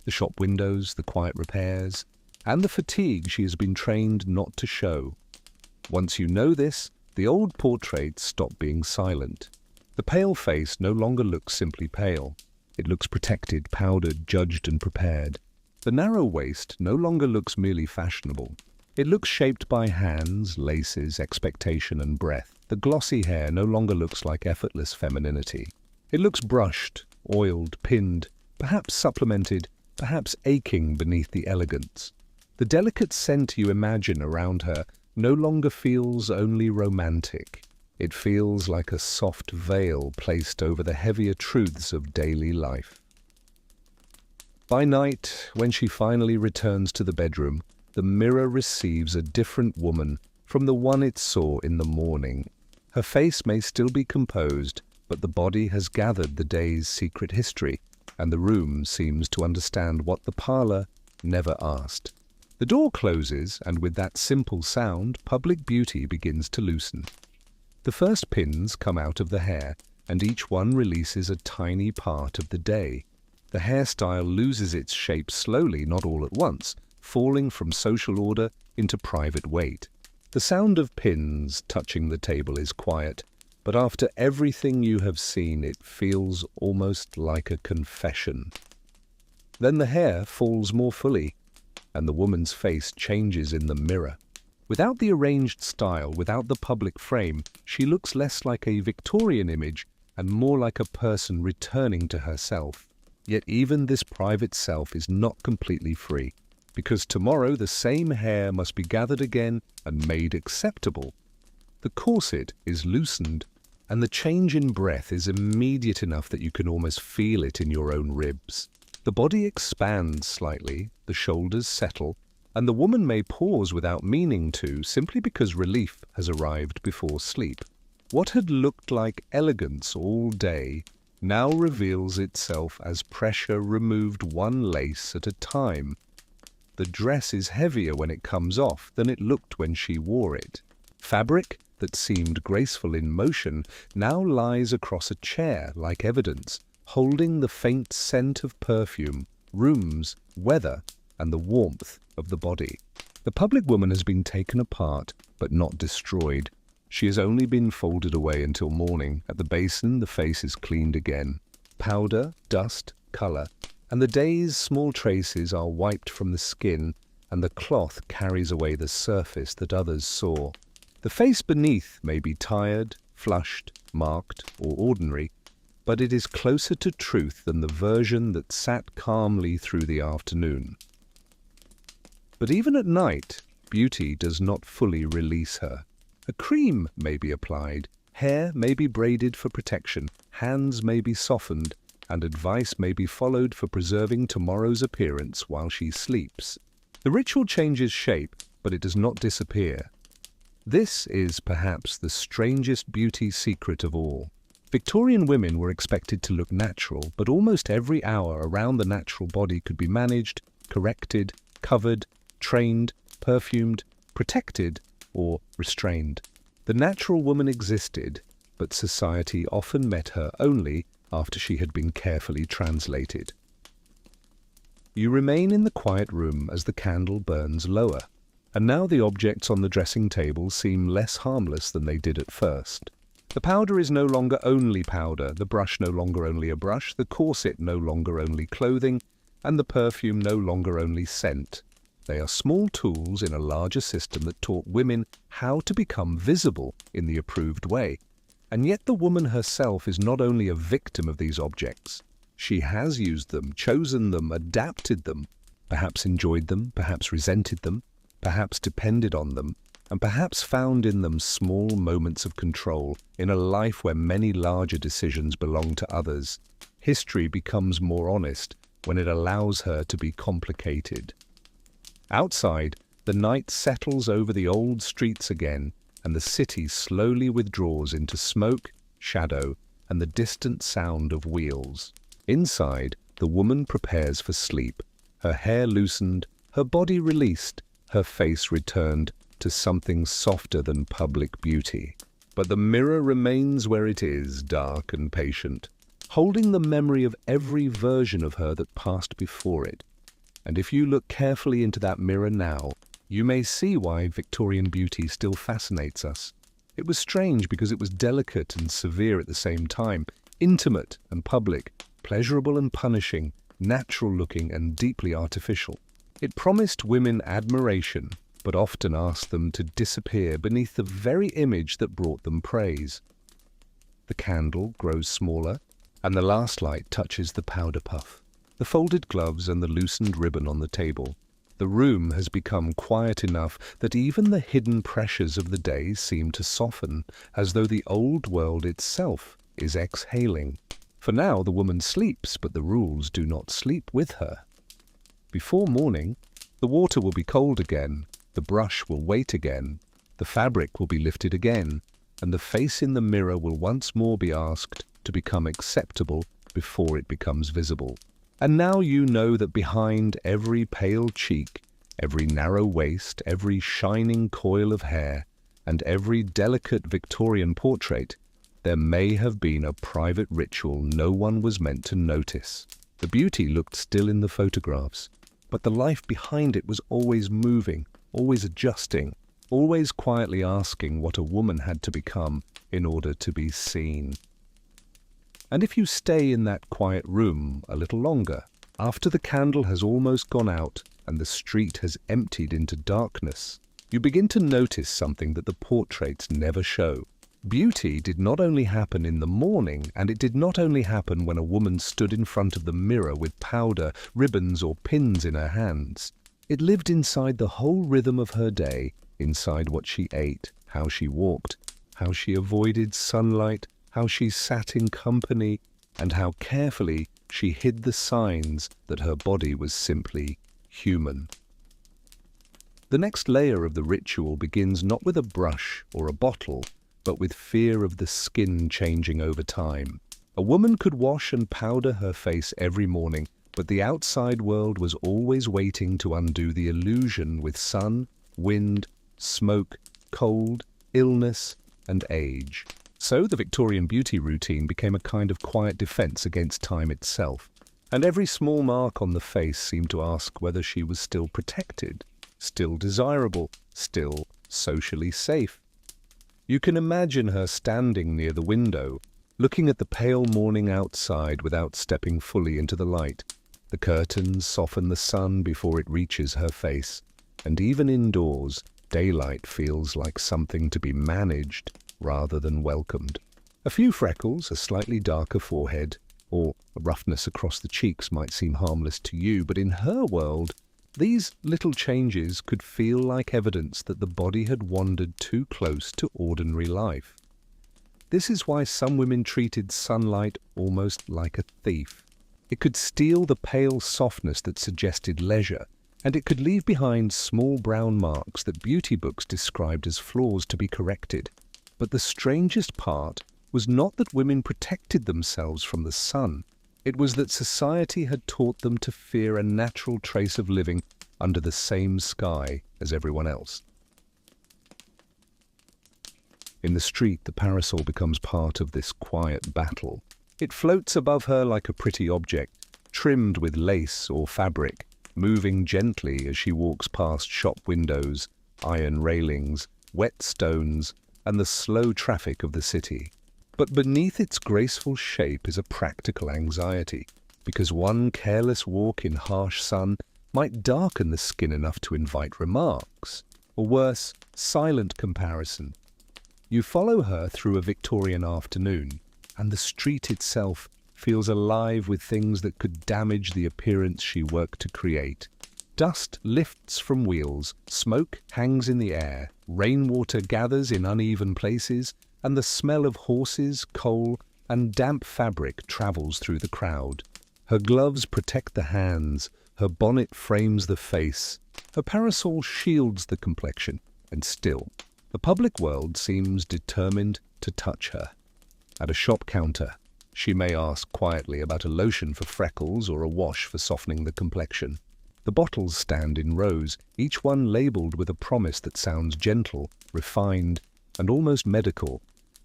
the shop windows, the quiet repairs, and the fatigue she has been trained not to show. Once you know this, the old portraits stop being silent. The pale face no longer looks simply pale. It looks protected, powdered, judged, and prepared. The narrow waist no longer looks merely fashionable. It looks shaped by hands, laces, expectation, and breath. The glossy hair no longer looks like effortless femininity. It looks brushed, oiled, pinned, perhaps supplemented, perhaps aching beneath the elegance. The delicate scent you imagine around her no longer feels only romantic. It feels like a soft veil placed over the heavier truths of daily life. By night, when she finally returns to the bedroom, the mirror receives a different woman from the one it saw in the morning. Her face may still be composed, but the body has gathered the day's secret history, and the room seems to understand what the parlor never asked. The door closes, and with that simple sound, public beauty begins to loosen. The first pins come out of the hair, and each one releases a tiny part of the day. The hairstyle loses its shape slowly, not all at once, falling from social order into private weight. The sound of pins touching the table is quiet, but after everything you have seen, it feels almost like a confession. Then the hair falls more fully, and the woman's face changes in the mirror. Without the arranged style, without the public frame, she looks less like a Victorian image and more like a person returning to herself. Yet even this private self is not completely free, because tomorrow the same hair must be gathered again and made acceptable. The corset is loosened, and the change in breath is immediate enough that you can almost feel it in your own ribs. The body expands slightly, the shoulders settle, and the woman may pause without meaning to, simply because relief has arrived before sleep. What had looked like elegance all day now reveals itself as pressure removed one lace at a time. The dress is heavier when it comes off than it looked when she wore it. Fabric that seemed graceful in motion now lies across a chair like evidence, holding the faint scent of perfume rooms, weather, and the warmth of the body. The public woman has been taken apart, but not destroyed. She has only been folded away until morning. At the basin, the face is cleaned again. Powder, dust, color, and the day's small traces are wiped from the skin, and the cloth carries away the surface that others saw. The face beneath may be tired, flushed, marked, or ordinary, but it is closer to truth than the version that sat calmly through the afternoon. But even at night, beauty does not fully release her. A cream may be applied, hair may be braided for protection, hands may be softened, and advice may be followed for preserving tomorrow's appearance while she sleeps. The ritual changes shape, but it does not disappear. This is perhaps the strangest beauty secret of all. Victorian women were expected to look natural, but almost every hour around the natural body could be managed, corrected, covered, trained, perfumed, protected, or restrained. The natural woman existed, but society often met her only after she had been carefully translated. You remain in the quiet room as the candle burns lower, and now the objects on the dressing table seem less harmless than they did at first. The powder is no longer only powder, the brush no longer only a brush, the corset no longer only clothing, and the perfume no longer only scent. They are small tools in a larger system that taught women how to become visible in the approved way. And yet the woman herself is not only a victim of these objects. She has used them, chosen them, adapted them, perhaps enjoyed them, perhaps resented them, perhaps depended on them, and perhaps found in them small moments of control in a life where many larger decisions belong to others. History becomes more honest when it allows her to be complicated. Outside, the night settles over the old streets again, and the city slowly withdraws into smoke, shadow, and the distant sound of wheels. Inside, the woman prepares for sleep, her hair loosened, her body released, her face returned to something softer than public beauty. But the mirror remains where it is, dark and patient, holding the memory of every version of her that passed before it. And if you look carefully into that mirror now, you may see why Victorian beauty still fascinates us. It was strange because it was delicate and severe at the same time, intimate and public, pleasurable and punishing, natural-looking and deeply artificial. It promised women admiration, but often asked them to disappear beneath the very image that brought them praise. The candle grows smaller, and the last light touches the powder puff, the folded gloves and the loosened ribbon on the table. The room has become quiet enough that even the hidden pressures of the day seem to soften, as though the old world itself is exhaling. For now the woman sleeps, but the rules do not sleep with her. Before morning, the water will be cold again, the brush will wait again, the fabric will be lifted again, and the face in the mirror will once more be asked to become acceptable before it becomes visible. And now you know that behind every pale cheek, every narrow waist, every shining coil of hair, and every delicate Victorian portrait, there may have been a private ritual no one was meant to notice. The beauty looked still in the photographs, but the life behind it was always moving, always adjusting, always quietly asking what a woman had to become in order to be seen. And if you stay in that quiet room a little longer, after the candle has almost gone out and the street has emptied into darkness, you begin to notice something that the portraits never show. Beauty did not only happen in the morning, and it did not only happen when a woman stood in front of the mirror with powder, ribbons, or pins in her hands. It lived inside the whole rhythm of her day, inside what she ate, how she walked, how she avoided sunlight, how she sat in company, and how carefully she hid the signs that her body was simply human. The next layer of the ritual begins not with a brush or a bottle, but with fear of the skin changing over time. A woman could wash and powder her face every morning, but the outside world was always waiting to undo the illusion with sun, wind, smoke, cold, illness, and age. So the Victorian beauty routine became a kind of quiet defense against time itself. and every small mark on the face seemed to ask whether she was still protected, still desirable, still socially safe. You can imagine her standing near the window, looking at the pale morning outside without stepping fully into the light. The curtains soften the sun before it reaches her face, and even indoors, daylight feels like something to be managed rather than welcomed. A few freckles, a slightly darker forehead, or a roughness across the cheeks might seem harmless to you, but in her world, these little changes could feel like evidence that the body had wandered too close to ordinary life. This is why some women treated sunlight almost like a thief. It could steal the pale softness that suggested leisure, and it could leave behind small brown marks that beauty books described as flaws to be corrected. But the strangest part was not that women protected themselves from the sun. It was that society had taught them to fear a natural trace of living under the same sky as everyone else. In the street, the parasol becomes part of this quiet battle. It floats above her like a pretty object, trimmed with lace or fabric, moving gently as she walks past shop windows, iron railings, wet stones, and the slow traffic of the city. But beneath its graceful shape is a practical anxiety, because one careless walk in harsh sun might darken the skin enough to invite remarks, or worse, silent comparison. You follow her through a Victorian afternoon, and the street itself feels alive with things that could damage the appearance she worked to create. Dust lifts from wheels, smoke hangs in the air, rainwater gathers in uneven places, and the smell of horses, coal, and damp fabric travels through the crowd. Her gloves protect the hands, her bonnet frames the face, her parasol shields the complexion, and still, the public world seems determined to touch her. At a shop counter, she may ask quietly about a lotion for freckles or a wash for softening the complexion. The bottles stand in rows, each one labeled with a promise that sounds gentle, refined, and almost medical,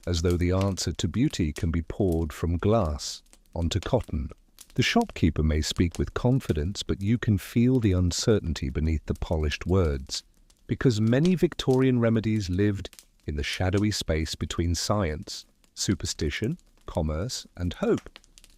as though the answer to beauty can be poured from glass onto cotton. The shopkeeper may speak with confidence, but you can feel the uncertainty beneath the polished words, because many Victorian remedies lived in the shadowy space between science, superstition, commerce, and hope.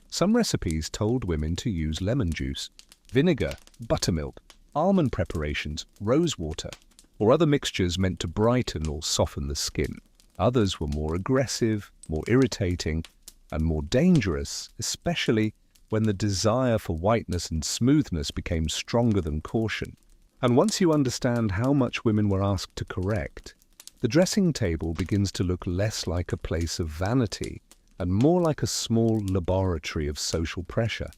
Some recipes told women to use lemon juice, vinegar, buttermilk, almond preparations, rose water, or other mixtures meant to brighten or soften the skin. Others were more aggressive, more irritating, and more dangerous, especially when the desire for whiteness and smoothness became stronger than caution. And once you understand how much women were asked to correct, the dressing table begins to look less like a place of vanity and more like a small laboratory of social pressure.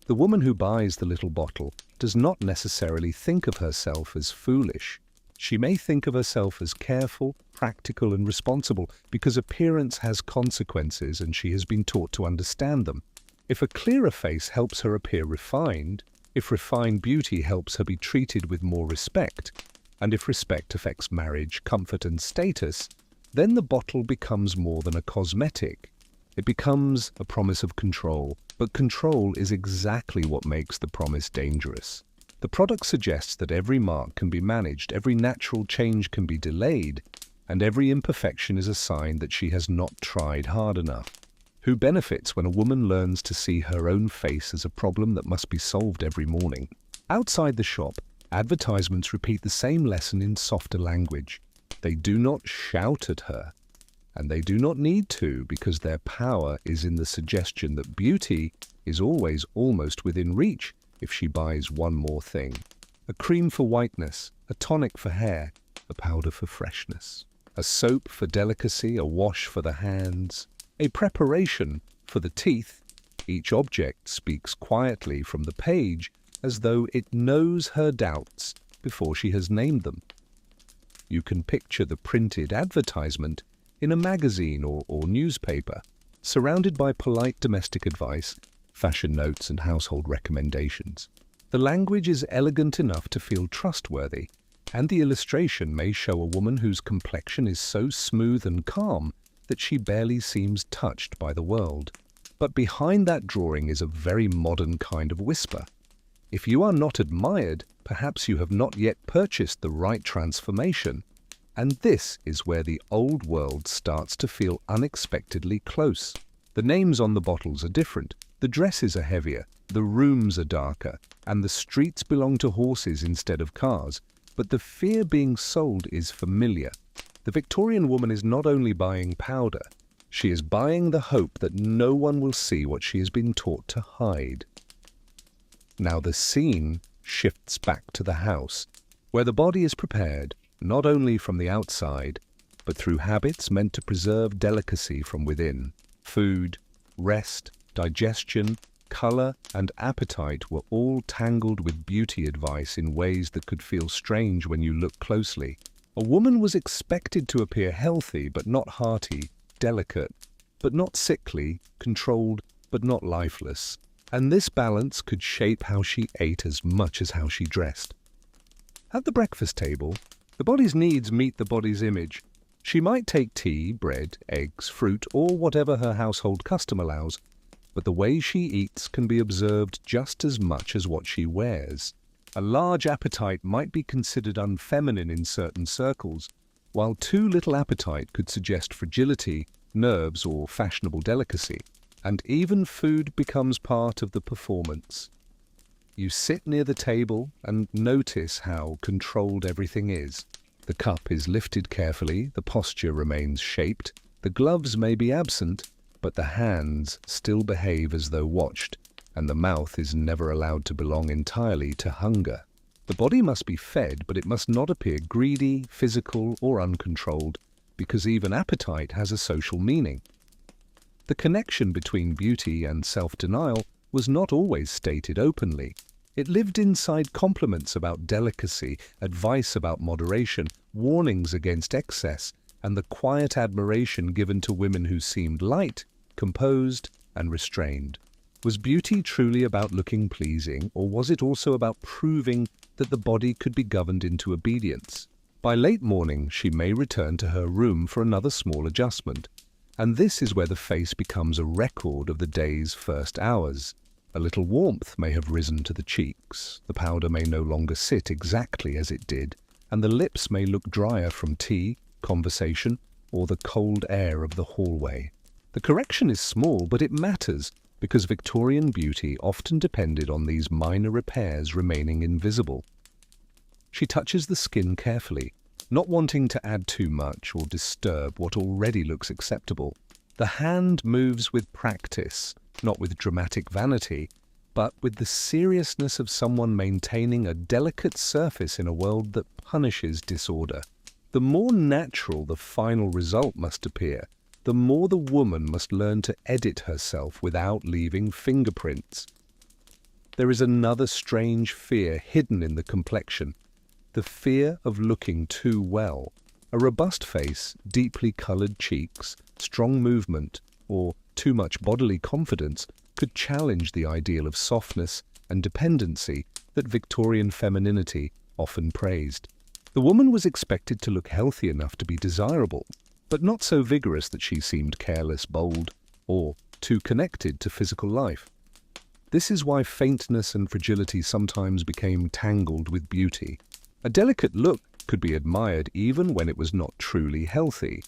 The woman who buys the little bottle does not necessarily think of herself as foolish. She may think of herself as careful, practical, and responsible because appearance has consequences and she has been taught to understand them. If a clearer face helps her appear refined, if refined beauty helps her be treated with more respect, and if respect affects marriage, comfort, and status, then the bottle becomes more than a cosmetic. It becomes a promise of control, but control is exactly what makes the promise dangerous. The product suggests that every mark can be managed, every natural change can be delayed, and every imperfection is a sign that she has not tried hard enough. Who benefits when a woman learns to see her own face as a problem that must be solved every morning? Outside the shop, advertisements repeat the same lesson in softer language. They do not shout at her, and they do not need to, because their power is in the suggestion that beauty is always almost within reach if she buys one more thing. A cream for whiteness, a tonic for hair, a powder for freshness, a soap for delicacy, a wash for the hands, a preparation for the teeth. Each object speaks quietly from the page as though it knows her doubts before she has named them. You can picture the printed advertisement in a magazine or newspaper, surrounded by polite domestic advice, fashion notes, and household recommendations. The language is elegant enough to feel trustworthy, and the illustration may show a woman whose complexion is so smooth and calm that she barely seems touched by the world. But behind that drawing is a very modern kind of whisper. If you are not admired, perhaps you have not yet purchased the right transformation. And this is where the old world starts to feel unexpectedly close. The names on the bottles are different, the dresses are heavier, the rooms are darker, and the streets belong to horses instead of cars. But the fear being sold is familiar. The Victorian woman is not only buying powder, she is buying the hope that no one will see what she has been taught to hide. Now the scene shifts back to the house, where the body is prepared, not only from the outside, but through habits meant to preserve delicacy from within. Food, rest, digestion, color, and appetite were all tangled with beauty advice in ways that could feel strange when you look closely. A woman was expected to appear healthy but not hearty, delicate but not sickly, controlled but not lifeless. And this balance could shape how she ate as much as how she dressed. At the breakfast table, the body's needs meet the body's image. She might take tea, bread, eggs, fruit, or whatever her household custom allows, but the way she eats can be observed just as much as what she wears. A large appetite might be considered unfeminine in certain circles, while too little appetite could suggest fragility, nerves, or fashionable delicacy. And even food becomes part of the performance. You sit near the table and notice how controlled everything is. The cup is lifted carefully, the posture remains shaped, the gloves may be absent, but the hands still behave as though watched, and the mouth is never allowed to belong entirely to hunger. The body must be fed, but it must not appear greedy, physical, or uncontrolled, because even appetite has a social meaning. The connection between beauty and self-denial was not always stated openly. It lived inside compliments about delicacy, advice about moderation, warnings against excess, and the quiet admiration given to women who seemed light, composed, and restrained. Was beauty truly about looking pleasing, or was it also about proving that the body could be governed into obedience? By late morning, she may return to her room for another small adjustment. And this is where the face becomes a record of the day's first hours. A little warmth may have risen to the cheeks, the powder may no longer sit exactly as it did, and the lips may look drier from tea, conversation, or the cold air of the hallway. The correction is small, but it matters, because Victorian beauty often depended on these minor repairs remaining invisible. She touches the skin carefully, not wanting to add too much or disturb what already looks acceptable. The hand moves with practice, not with dramatic vanity, but with the seriousness of someone maintaining a delicate surface in a world that punishes disorder. The more natural the final result must appear, the more the woman must learn to edit herself without leaving fingerprints. There is another strange fear hidden in the complexion. The fear of looking too well. A robust face, deeply coloured cheeks, strong movement, or too much bodily confidence could challenge the ideal of softness and dependency that Victorian femininity often praised. The woman was expected to look healthy enough to be desirable, but not so vigorous that she seemed careless, bold, or too connected to physical life. This is why faintness and fragility sometimes became tangled with beauty. A delicate look could be admired even when it was not truly healthy,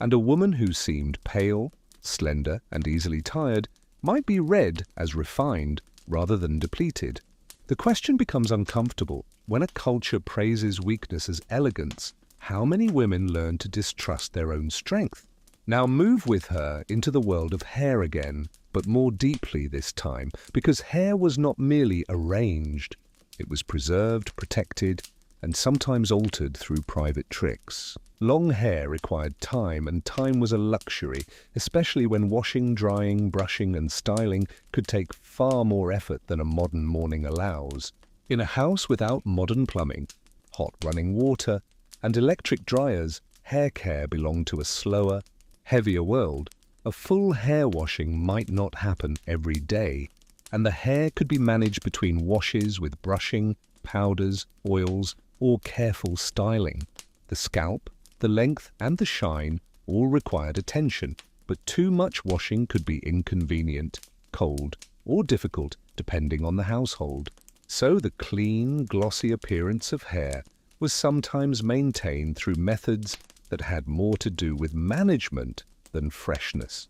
and a woman who seemed pale, slender, and easily tired might be read as refined rather than depleted. The question becomes uncomfortable. When a culture praises weakness as elegance, how many women learn to distrust their own strength? Now move with her into the world of hair again, but more deeply this time, because hair was not merely arranged. It was preserved, protected, and sometimes altered through private tricks. Long hair required time, and time was a luxury, especially when washing, drying, brushing, and styling could take far more effort than a modern morning allows. In a house without modern plumbing, hot running water, and electric dryers, hair care belonged to a slower, heavier world. A full hair washing might not happen every day, and the hair could be managed between washes with brushing, powders, oils, or careful styling. The scalp, the length, and the shine all required attention, but too much washing could be inconvenient, cold, or difficult depending on the household. So the clean, glossy appearance of hair was sometimes maintained through methods that had more to do with management than freshness.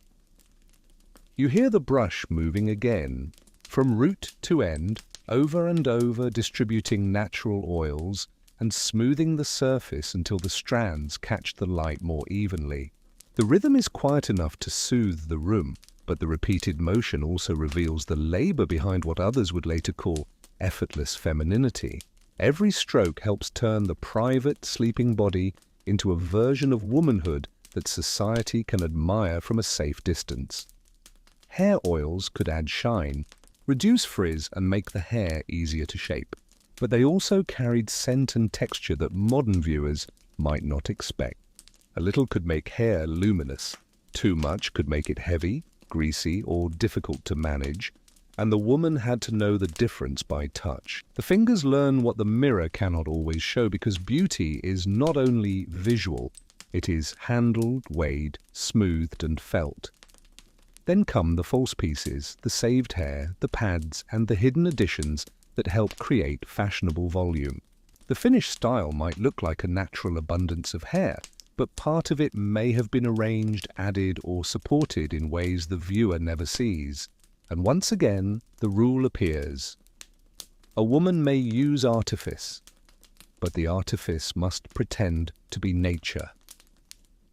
You hear the brush moving again, from root to end, over and over, distributing natural oils and smoothing the surface until the strands catch the light more evenly. The rhythm is quiet enough to soothe the room, but the repeated motion also reveals the labor behind what others would later call effortless femininity. Every stroke helps turn the private, sleeping body into a version of womanhood that society can admire from a safe distance. Hair oils could add shine, reduce frizz, and make the hair easier to shape, but they also carried scent and texture that modern viewers might not expect. A little could make hair luminous, too much could make it heavy, greasy, or difficult to manage, and the woman had to know the difference by touch. The fingers learn what the mirror cannot always show, because beauty is not only visual, it is handled, weighed, smoothed, and felt. Then come the false pieces, the saved hair, the pads, and the hidden additions that help create fashionable volume. The finished style might look like a natural abundance of hair, but part of it may have been arranged, added, or supported in ways the viewer never sees. And once again, the rule appears. A woman may use artifice, but the artifice must pretend to be nature.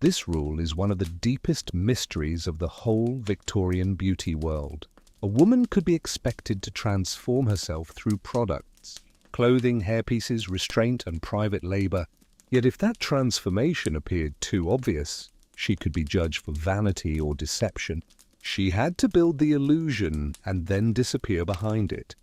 This rule is one of the deepest mysteries of the whole Victorian beauty world. A woman could be expected to transform herself through products, clothing, hairpieces, restraint, and private labor. Yet if that transformation appeared too obvious, she could be judged for vanity or deception. She had to build the illusion and then disappear behind it.